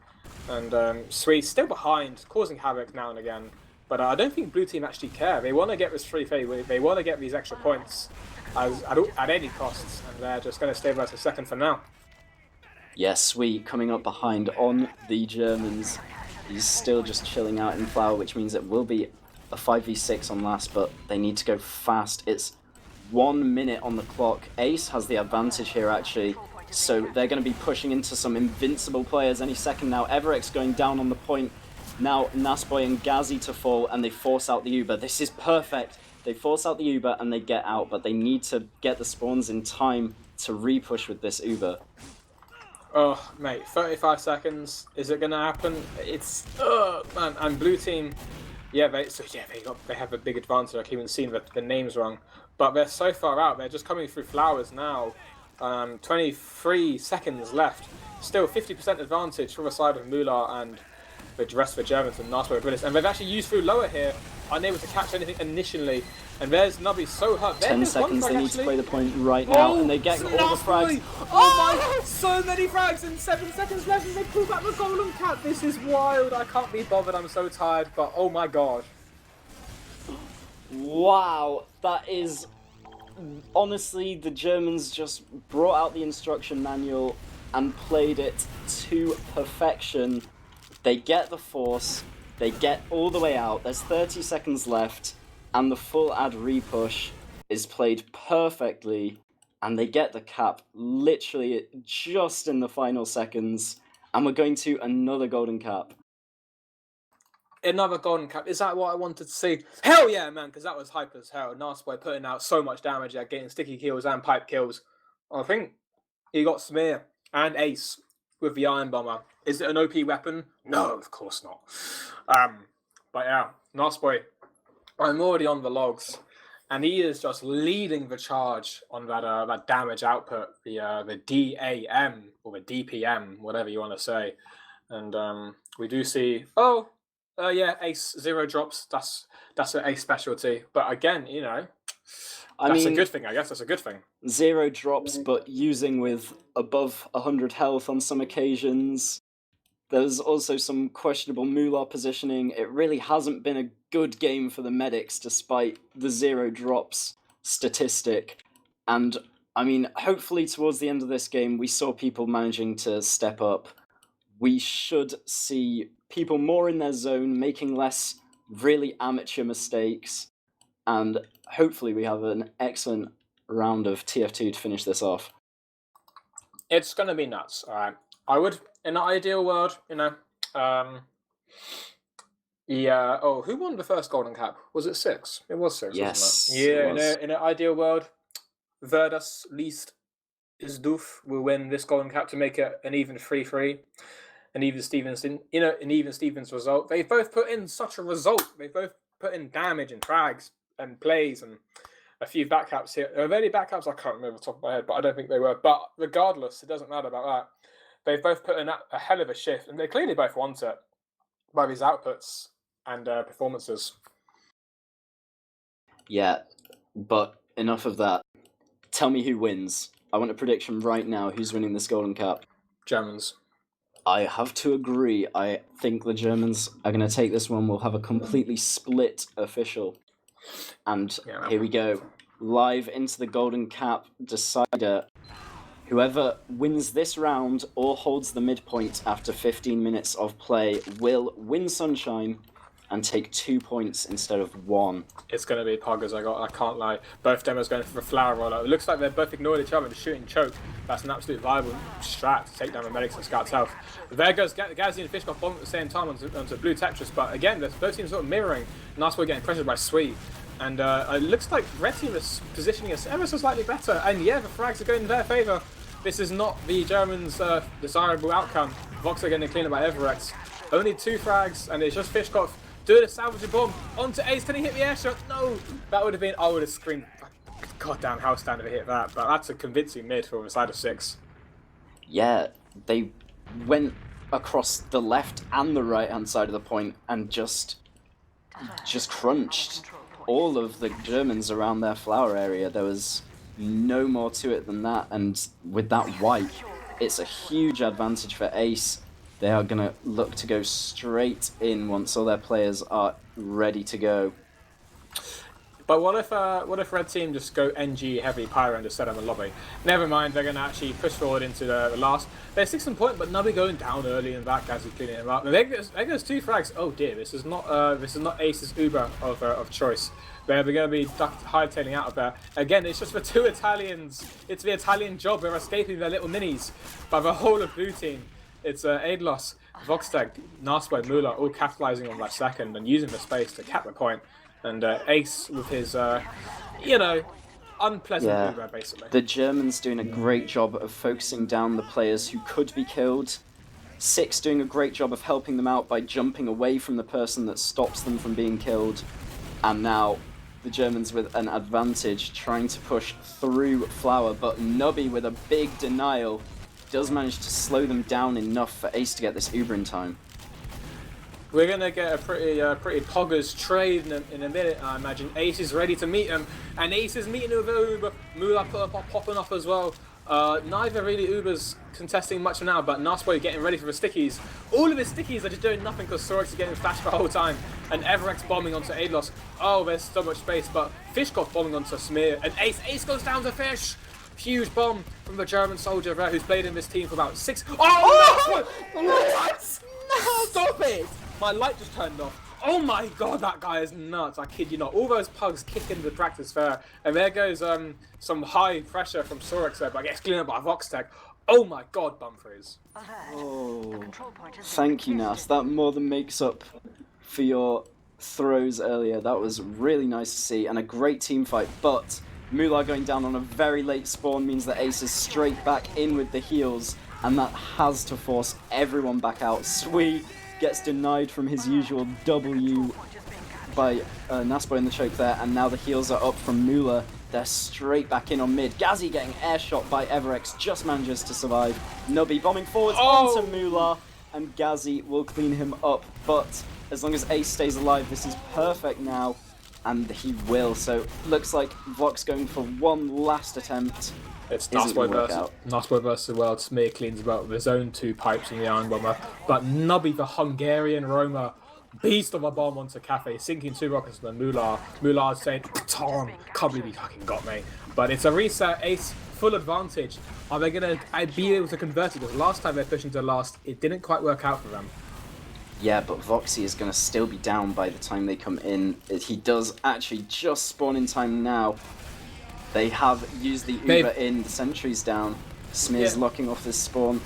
Speaker 1: And Sweet still behind, causing havoc now and again. But I don't think Blue Team actually care. They want to get this free fade. They want to get these extra points at any costs. And they're just going to stabilize a second for now.
Speaker 2: Yeah, Sweet coming up behind on the Germans. He's still just chilling out in Flower, which means it will be a 5v6 on last, but they need to go fast. It's 1 minute on the clock. Ace has the advantage here, actually. So they're going to be pushing into some invincible players any second now. Everex going down on the point. Now Nasboy and Gazi to fall, and they force out the Uber. This is perfect. They force out the Uber and they get out, but they need to get the spawns in time to re-push with this Uber.
Speaker 1: Oh, mate, 35 seconds. Is it going to happen? It's, man. And Blue Team, they have a big advantage. I keep even seeing the names wrong. But they're so far out. They're just coming through Flowers now. 23 seconds left. Still 50% advantage for the side of Moolah and the rest of the Germans and Nasboy Brilliant. And they've actually used through lower here, unable to catch anything initially. And there's Nubby so hurt.
Speaker 2: 10 seconds, they need to play the point right now, and they get all the frags.
Speaker 1: Oh my, so many frags and 7 seconds left and they pull back the golden cap. This is wild. I can't be bothered, I'm so tired, but oh my god.
Speaker 2: Wow, that is... Honestly, the Germans just brought out the instruction manual and played it to perfection. They get the force, they get all the way out, there's 30 seconds left, and the full ad repush is played perfectly, and they get the cap literally just in the final seconds, and we're going to another golden cap.
Speaker 1: Another golden cap. Is that what I wanted to see? Hell yeah, man, because that was hype as hell. Nasboy putting out so much damage at getting sticky kills and pipe kills. I think he got Smear and Ace with the Iron Bomber. Is it an OP weapon? No, of course not. But yeah, Nasboy, I'm already on the logs, and he is just leading the charge on that damage output, the DAM or the DPM, whatever you want to say. And we do see Ace 0 drops. That's an Ace specialty. But again, that's a good thing. I guess that's a good thing.
Speaker 2: 0 drops, but using with above 100 health on some occasions. There's also some questionable Moolah positioning. It really hasn't been a good game for the medics, despite the 0 drops statistic. And I mean, hopefully towards the end of this game, we saw people managing to step up. We should see people more in their zone, making less really amateur mistakes, and hopefully we have an excellent round of TF2 to finish this off.
Speaker 1: It's going to be nuts, all right? I would, in an ideal world, who won the first golden cap? Was it 6? It was 6,
Speaker 2: yes,
Speaker 1: wasn't it? Yeah, in an ideal world, Verdas liest is doof will win this golden cap to make it an even 3-3. And even Stevens result. They both put in such a result. They both put in damage and frags and plays and a few backcaps here. Are there any backcaps? I can't remember off the top of my head, but I don't think they were. But regardless, it doesn't matter about that. They've both put in a hell of a shift, and they clearly both want it by these outputs and performances.
Speaker 2: Yeah, but enough of that. Tell me who wins. I want a prediction right now. Who's winning this golden cap?
Speaker 1: Germans.
Speaker 2: I have to agree. I think the Germans are going to take this one. We'll have a completely split official. And here we go. Live into the golden cap decider. Whoever wins this round or holds the midpoint after 15 minutes of play will win Sunshine and take 2 points instead of 1.
Speaker 1: It's going to be Poggers, I can't lie. Both demos going for a flower roller. It looks like they're both ignoring each other and shooting choke. That's an absolute viable strat to take down the medics and scouts health. There goes Gazi and Fishkoff bomb at the same time onto Blue Tetris, but again, both teams sort of mirroring. Nasboy getting pressured by Sweet. And it looks like Red Team is positioning us ever so slightly better. And yeah, the frags are going in their favour. This is not the Germans' desirable outcome. Vox are getting cleaned up by Everex. Only 2 frags, and it's just Fishkoff doing a salvage bomb onto Ace. Can he hit the air shot? No! That would have been, I would have screamed, goddamn house stand if he hit that, but that's a convincing mid from a side of 6.
Speaker 2: Yeah, they went across the left and the right-hand side of the point and just crunched all of the Germans around their flower area. There was no more to it than that, and with that wipe, it's a huge advantage for Ace. They are going to look to go straight in once all their players are ready to go.
Speaker 1: But what if Red Team just go NG heavy Pyro and just set on the lobby? Never mind, they're going to actually push forward into the last. They're 6 on point, but Nubby going down early in back as he's cleaning him up. There goes 2 frags. Oh dear, this is not Ace's Uber of choice. They're going to be hightailing out of there. Again, it's just for 2 Italians. It's the Italian job. They're escaping their little minis by the whole of blue team. It's Aidlos, Voxtag, Narspo, Mula all capitalizing on that second and using the space to cap the point. And Ace with his, unpleasant Uber, basically.
Speaker 2: The Germans doing a great job of focusing down the players who could be killed. 6 doing a great job of helping them out by jumping away from the person that stops them from being killed. And now the Germans with an advantage trying to push through Flower, but Nubby with a big denial does manage to slow them down enough for Ace to get this Uber in time.
Speaker 1: We're going to get a pretty poggers trade in a minute, I imagine. Ace is ready to meet him, and Ace is meeting with Uber. Mula popping off as well. Neither really Ubers contesting much now, but Narsboy getting ready for the stickies. All of his stickies are just doing nothing because Sorex is getting flashed the whole time, and Everex bombing onto Aidlos. Oh, there's so much space, but Fishkoff bombing onto Smear, and Ace goes down to Fish. Huge bomb from the German soldier there who's played in this team for about 6. Oh, no! Stop it! My light just turned off. Oh my god, that guy is nuts. I kid you not. All those pugs kick into the practice fair. And there goes some high pressure from Sorex there, but gets cleaned up by Voxtag. Oh my god, Bumfries.
Speaker 2: Oh, thank you, Nas. That more than makes up for your throws earlier. That was really nice to see, and a great team fight. But Mula going down on a very late spawn means that Ace is straight back in with the heals, and that has to force everyone back out. Sui gets denied from his usual W by Naspo in the choke there, and now the heals are up from Mula. They're straight back in on mid. Gazzy getting air shot by Everex, just manages to survive. Nubby bombing forwards onto Mula, and Gazzy will clean him up. But as long as Ace stays alive, this is perfect now, and he will. So looks like Vox going for one last attempt.
Speaker 1: It's Narsboy versus the world. Smear cleans him up with his own 2 pipes in the Iron Bomber. But Nubby, the Hungarian roamer, beast of a bomb onto Cafe, sinking 2 rockets to the Mula. Mula saying, Tom, can't believe he fucking got me. But it's a reset. Ace, full advantage. Are they going to be able to convert it? Because last time they pushed into last, it didn't quite work out for them.
Speaker 2: Yeah, but Voxy is going to still be down by the time they come in. He does actually just spawn in time now. They have used the Uber in, the sentry's down. Smear's locking off this spawn.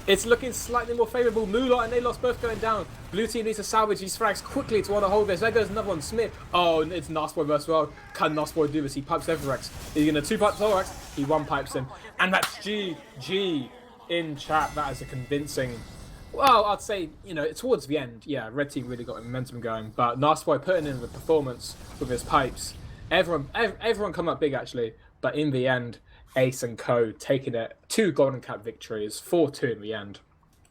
Speaker 1: It's looking slightly more favourable. Mula and Aidlos both going down. Blue team needs to salvage these frags quickly to want to hold this. There goes another one. Smith. Oh, it's Narsboy versus well. Can Narsboy do this? He pipes Everex. He's going to 2 pipes Everex. He 1 pipes him. And that's GG in chat. That is a convincing. Well, I'd say, towards the end, yeah, Red team really got momentum going. But Narsboy putting in the performance with his pipes. Everyone come up big actually, but in the end, Ace and Co taking it 2 Golden Cap victories, 4-2 in the end.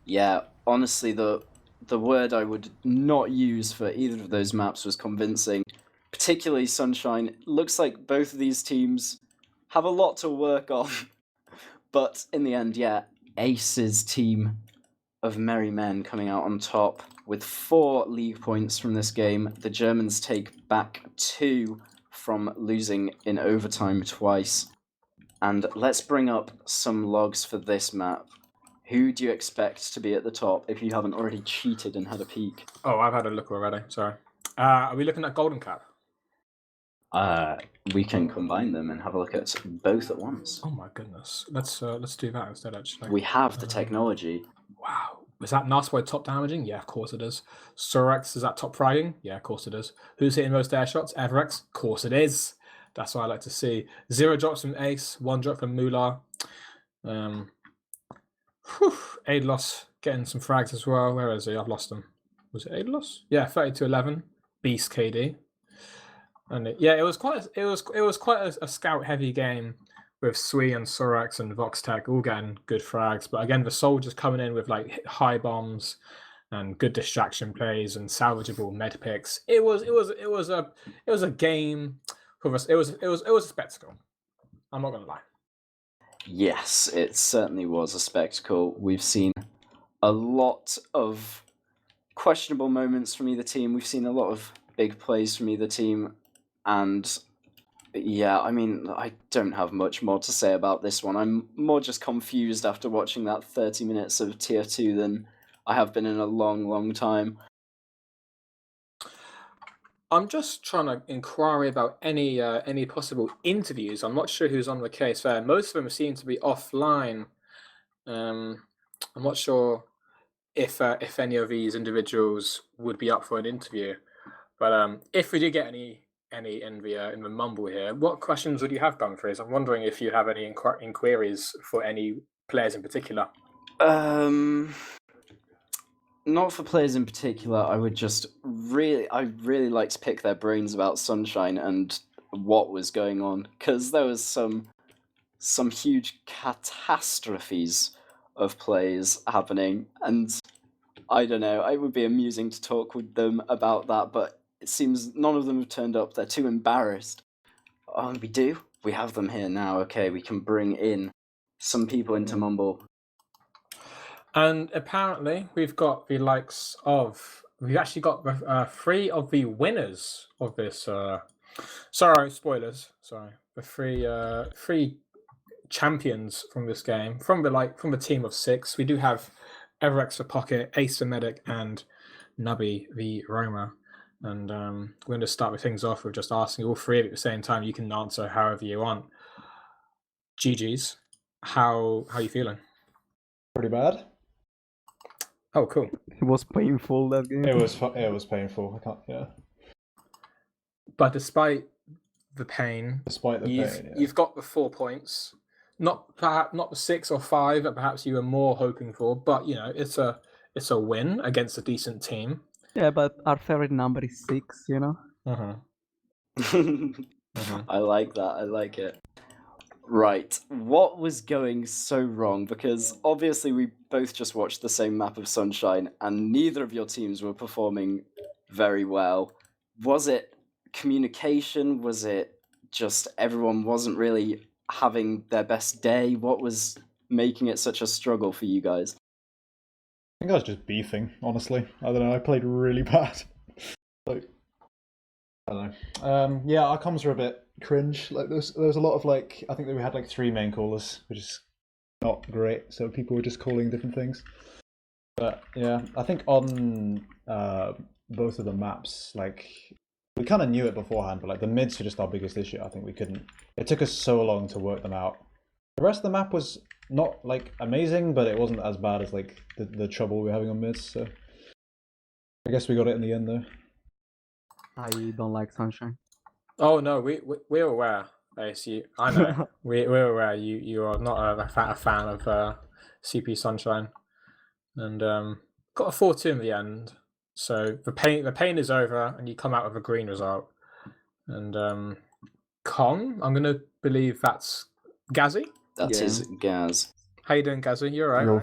Speaker 2: Yeah, honestly, the word I would not use for either of those maps was convincing. Particularly Sunshine. Looks like both of these teams have a lot to work on. But in the end, yeah, Ace's team of merry men coming out on top with 4 league points from this game. The Germans take back 2 from losing in overtime twice. And let's bring up some logs for this map. Who do you expect to be at the top if you haven't already cheated and had a peek?
Speaker 1: Oh, I've had a look already, sorry. Are we looking at Golden Cap?
Speaker 2: We can combine them and have a look at both at once.
Speaker 1: Oh my goodness. Let's do that instead, actually.
Speaker 2: We have the technology.
Speaker 1: Wow. Is that Narsboy top damaging? Yeah, of course it is. Sorex, is that top fragging? Yeah, of course it is. Who's hitting most air shots? Everex? Of course it is. That's what I like to see. 0 drops from Ace, 1 drop from Mula. Aidlos getting some frags as well. Where is he? I've lost him. Was it 8 loss? Yeah, 30-11. Beast KD. And it was quite a scout heavy game with Sui and Sorax and Voxtech all getting good frags. But again, the soldiers coming in with like high bombs and good distraction plays and salvageable med picks. It was a game for us. It was a spectacle. I'm not gonna lie.
Speaker 2: Yes, it certainly was a spectacle. We've seen a lot of questionable moments from either team. We've seen a lot of big plays from either team. And yeah, I mean, I don't have much more to say about this one. I'm more just confused after watching that 30 minutes of TF2 than I have been in a long, long time.
Speaker 1: I'm just trying to inquire about any possible interviews. I'm not sure who's on the case there. Most of them seem to be offline. I'm not sure if any of these individuals would be up for an interview. But if we do get any in the mumble here, what questions would you have, Dumfries? I'm wondering if you have any inquiries for any players in particular.
Speaker 2: Not for players in particular. I really like to pick their brains about Sunshine and what was going on, because there was some huge catastrophes of plays happening, and I don't know, it would be amusing to talk with them about that, but it seems none of them have turned up. They're too embarrassed. Oh, we have them here now. Okay, we can bring in some people into Mumble.
Speaker 1: And apparently, we've got the likes of. We've actually got 3 of the winners of this. Sorry, spoilers. Sorry, the three champions from this game from the team of 6. We do have Everex the Pocket, Ace the Medic, and Nubby the Roma. And we're going to start with things off with just asking all 3 of you at the same time. You can answer however you want. GG's. How you feeling?
Speaker 3: Pretty bad.
Speaker 1: Oh, cool.
Speaker 4: It was painful, that game.
Speaker 3: It was painful. I can't. Yeah.
Speaker 1: But despite the pain, you've got the 4 points. Not the 6 or 5 that perhaps you were more hoping for, but you know it's a win against a decent team.
Speaker 4: Yeah, but our favorite number is 6. You know.
Speaker 2: I like that. I like it. Right, what was going so wrong? Because obviously we both just watched the same map of Sunshine, and neither of your teams were performing very well. Was it communication? Was it just everyone wasn't really having their best day? What was making it such a struggle for you guys?
Speaker 3: I think I was just beefing, honestly. I don't know, I played really bad. Like, I don't know. Yeah, our comms were a bit cringe. Like there was a lot of like, I think that we had like 3 main callers, which is not great. So people were just calling different things. But yeah, I think on both of the maps, like we kind of knew it beforehand, but like the mids were just our biggest issue. I think we couldn't. It took us so long to work them out. The rest of the map was not like amazing, but it wasn't as bad as like the trouble we were having on mids. So I guess we got it in the end though.
Speaker 4: I don't like Sunshine.
Speaker 1: Oh no, we're aware. ASU. I know. we're aware you are not a fan of CP Sunshine, and got a 4-2 in the end. So the pain is over, and you come out with a green result. And Kong, I'm gonna believe that's Gazzy.
Speaker 2: That is Gaz.
Speaker 1: How you doing, Gazzy? You alright?
Speaker 5: Hello.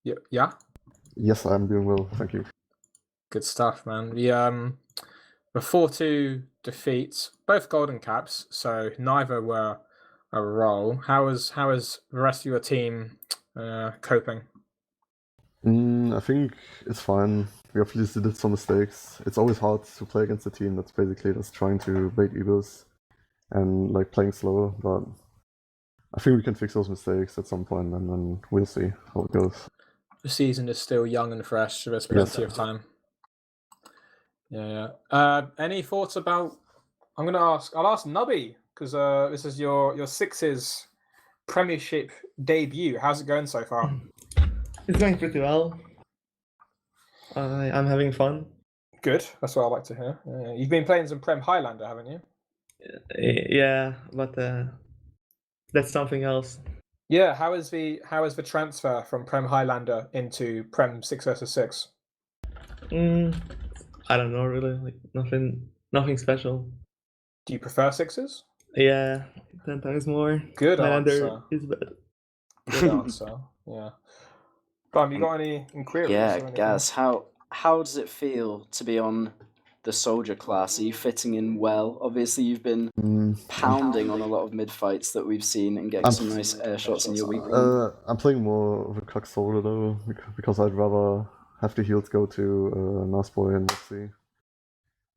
Speaker 5: Yeah.
Speaker 1: Yeah.
Speaker 5: Yes, I'm doing well. Thank you.
Speaker 1: Good stuff, man. The 4-2 defeats, both golden caps, so neither were a roll. How is the rest of your team coping?
Speaker 5: I think it's fine. We obviously did some mistakes. It's always hard to play against a team that's basically just trying to bait egos and like playing slower, but I think we can fix those mistakes at some point, and then we'll see how it goes.
Speaker 1: The season is still young and fresh, so there's plenty of time. Yeah. Any thoughts about? I'll ask Nubby, because this is your Sixes Premiership debut. How's it going so far?
Speaker 6: It's going pretty well. I'm having fun.
Speaker 1: Good. That's what I like to hear. You've been playing some Prem Highlander, haven't you?
Speaker 6: Yeah, but that's something else.
Speaker 1: Yeah. How is the transfer from Prem Highlander into Prem 6 vs 6?
Speaker 6: I don't know really. Like nothing special.
Speaker 1: Do you prefer sixes?
Speaker 6: Yeah, 10 times more.
Speaker 1: Good
Speaker 6: Highlander
Speaker 1: answer.
Speaker 6: is better.
Speaker 1: Good answer. Yeah. Bum, you got any inquiries
Speaker 2: Yeah,
Speaker 1: or anything?
Speaker 2: Gaz, how does it feel to be on the soldier class? Are you fitting in well? Obviously, you've been pounding on a lot of mid fights that we've seen and getting some nice air shots in your weak link.
Speaker 5: I'm playing more of a cock soldier though, because I'd rather have the heals go to Nasboy and Moxie.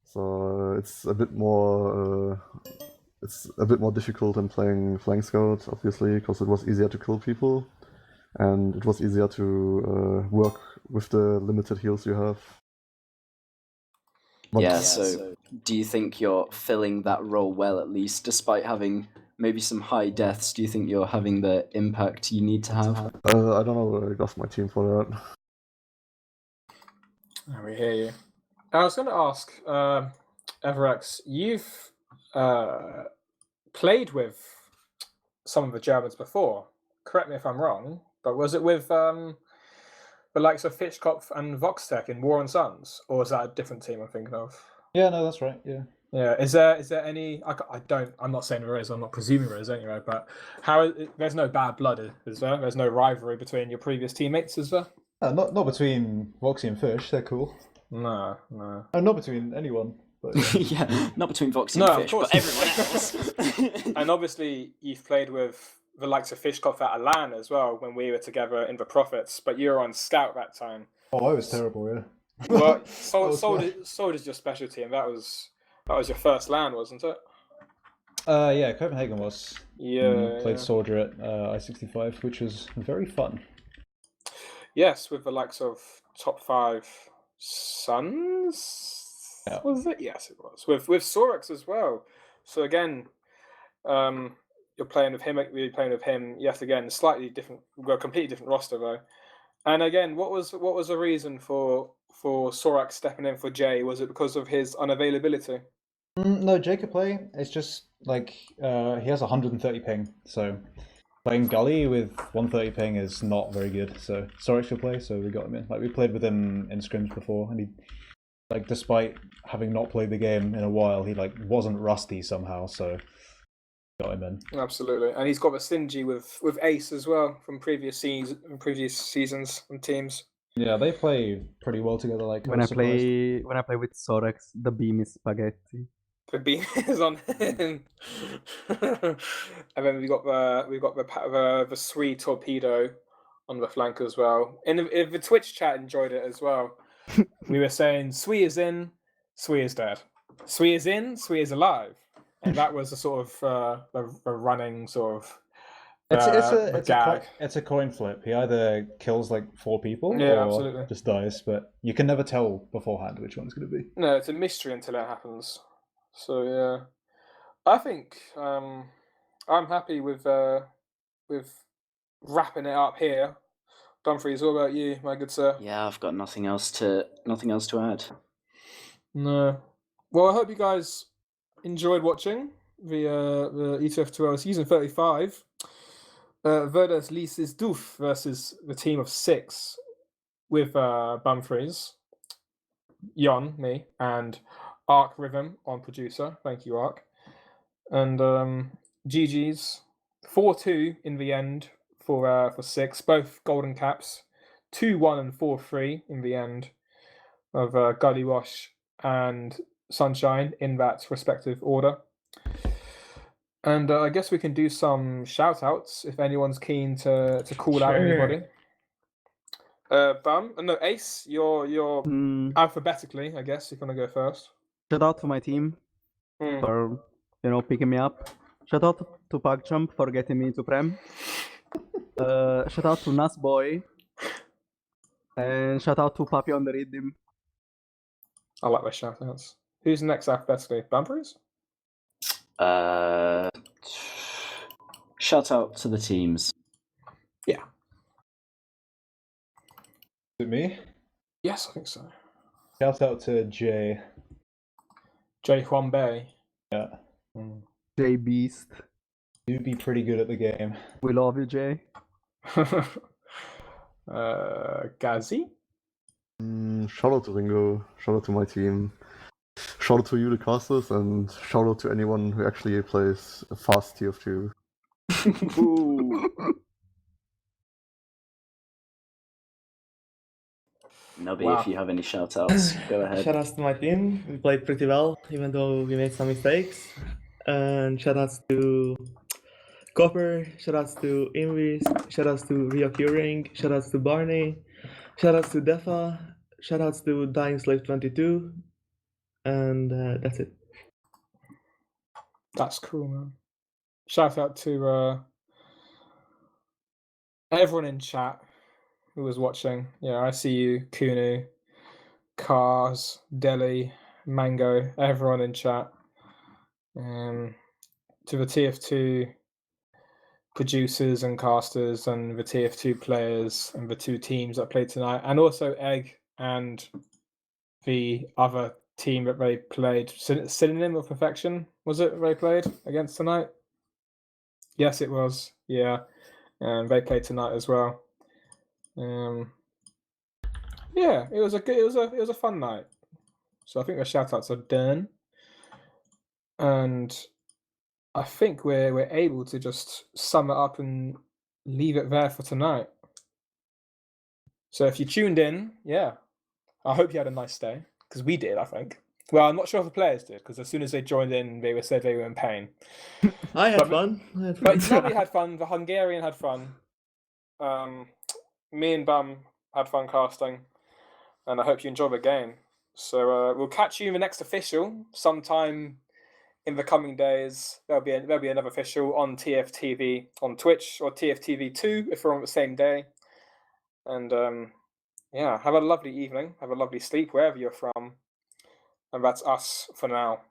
Speaker 5: So it's a bit more. It's a bit more difficult than playing flank scout, obviously, because it was easier to kill people, and it was easier to work with the limited heals you have. But
Speaker 2: Yeah, so do you think you're filling that role well, at least, despite having maybe some high deaths? Do you think you're having the impact you need to have?
Speaker 5: I don't know. I got my team for that.
Speaker 1: We hear you. I was going to ask, Everex, you've played with some of the Germans before. Correct me if I'm wrong, but was it with the likes of Fitchkopf and Voxtech in War and Sons, or is that a different team I'm thinking of?
Speaker 3: Yeah, no, that's right. Yeah.
Speaker 1: Yeah, is there any? I'm not saying there is. I'm not presuming there is anyway. But there's no bad blood, is there? There's no rivalry between your previous teammates, is there?
Speaker 3: Not between Voxy and Fish. They're cool.
Speaker 1: No.
Speaker 3: Not between anyone. But yeah.
Speaker 2: Yeah, not between Voxy
Speaker 1: No,
Speaker 2: and
Speaker 1: of
Speaker 2: Fish,
Speaker 1: course.
Speaker 2: but everyone else.
Speaker 1: And obviously, you've played with the likes of Fishkopf at Alan as well when we were together in the Profits. But you were on Scout that time.
Speaker 3: Oh, I was terrible. Yeah.
Speaker 1: Well,
Speaker 3: was
Speaker 1: Soldier's your specialty, and that was your first LAN, wasn't it?
Speaker 3: Yeah, Copenhagen was.
Speaker 1: Yeah.
Speaker 3: Played Soldier at I-65, which was very fun.
Speaker 1: Yes, with the likes of top 5 Suns.
Speaker 3: Yeah.
Speaker 1: Was it? Yes, it was. With Sorex as well. So again, you're playing with him. We're playing with him yet again. Slightly different. We've got a completely different roster though. And again, what was the reason for Sorax stepping in for Jay? Was it because of his unavailability?
Speaker 3: No, Jay could play. It's just like he has 130 ping, so playing Gully with 130 ping is not very good. So Sorax could play, so we got him in. Like we played with him in scrims before, and he, like, despite having not played the game in a while, he like wasn't rusty somehow. So got him in.
Speaker 1: Absolutely, and he's got the synergy with Ace as well from previous seasons and teams.
Speaker 3: Yeah, they play pretty well together. Like
Speaker 4: When I play with Sorex, the beam is spaghetti.
Speaker 1: The beam is on him, and then we got the Swede torpedo on the flank as well. And if the Twitch chat enjoyed it as well, we were saying Swee is in, Swee is dead. Swee is in, Swee is alive, and that was a sort of a running sort of.
Speaker 3: It's a coin flip. He either kills like 4 people or
Speaker 1: absolutely.
Speaker 3: just dies, but you can never tell beforehand which one's going to be.
Speaker 1: No, it's a mystery until it happens. So yeah, I think I'm happy with wrapping it up here. Dumfries, what about you, my good sir?
Speaker 2: Yeah, I've got nothing else to add.
Speaker 1: No. Well, I hope you guys enjoyed watching the ETF2L season 35. Verdes Liest Doof versus the team of 6 with Bumfries, Yohn, me, and ArchRhythm on producer. Thank you, Arch. And GG's 4-2 in the end for 6, both golden caps. 2-1 and 4-3 in the end of Gully Wash and Sunshine in that respective order. And I guess we can do some shout outs if anyone's keen to call out anybody. Ace, you're alphabetically, I guess, if you want to go first.
Speaker 4: Shout out to my team for picking me up. Shout out to PugJump for getting me into Prem. Shout out to Nasboy. And shout out to Papi on the Rhythm.
Speaker 1: I like those shout outs. Who's next alphabetically? Bumfries?
Speaker 2: Shout out to the teams.
Speaker 1: Yeah.
Speaker 3: Is it me?
Speaker 1: Yes, I think so.
Speaker 3: Shout out to Jay.
Speaker 1: Jay Juan Bay.
Speaker 3: Yeah.
Speaker 4: Jay Beast.
Speaker 3: You'd be pretty good at the game.
Speaker 4: We love you, Jay.
Speaker 1: Gazi?
Speaker 5: Shout out to Ringo, shout out to my team, shout out to you, the casters, and shout out to anyone who actually plays a fast TF2.
Speaker 2: Ooh. Nubby,
Speaker 1: Wow.
Speaker 2: if you have any shout outs, go ahead.
Speaker 6: Shout outs to my team. We played pretty well, even though we made some mistakes. And shout outs to Copper, shout outs to Invis, shout outs to Reoccurring, shout outs to Barney, shout outs to Defa, shout outs to Dying Slave 22, and that's it.
Speaker 1: That's cool, man. Shout out to everyone in chat who was watching. Yeah, I see you, Kunu, Cars, Deli, Mango, everyone in chat. To the TF2 producers and casters and the TF2 players and the two teams that played tonight, and also Egg and the other team that they played. Synonym of Perfection, was it they played against tonight? Yes, it was. Yeah, and they played tonight as well. Yeah, it was a fun night. So I think the shout outs are done, and I think we're able to just sum it up and leave it there for tonight. So if you tuned in, yeah, I hope you had a nice day, because we did, I think. Well, I'm not sure if the players did, because as soon as they joined in, they said they were in pain.
Speaker 6: I had fun.
Speaker 1: But Nubby had fun. The Hungarian had fun. Me and Bum had fun casting, and I hope you enjoy the game. So we'll catch you in the next official sometime in the coming days. There'll be another official on TFTV on Twitch, or TFTV2 if we're on the same day. And yeah, have a lovely evening. Have a lovely sleep wherever you're from. And that's us for now.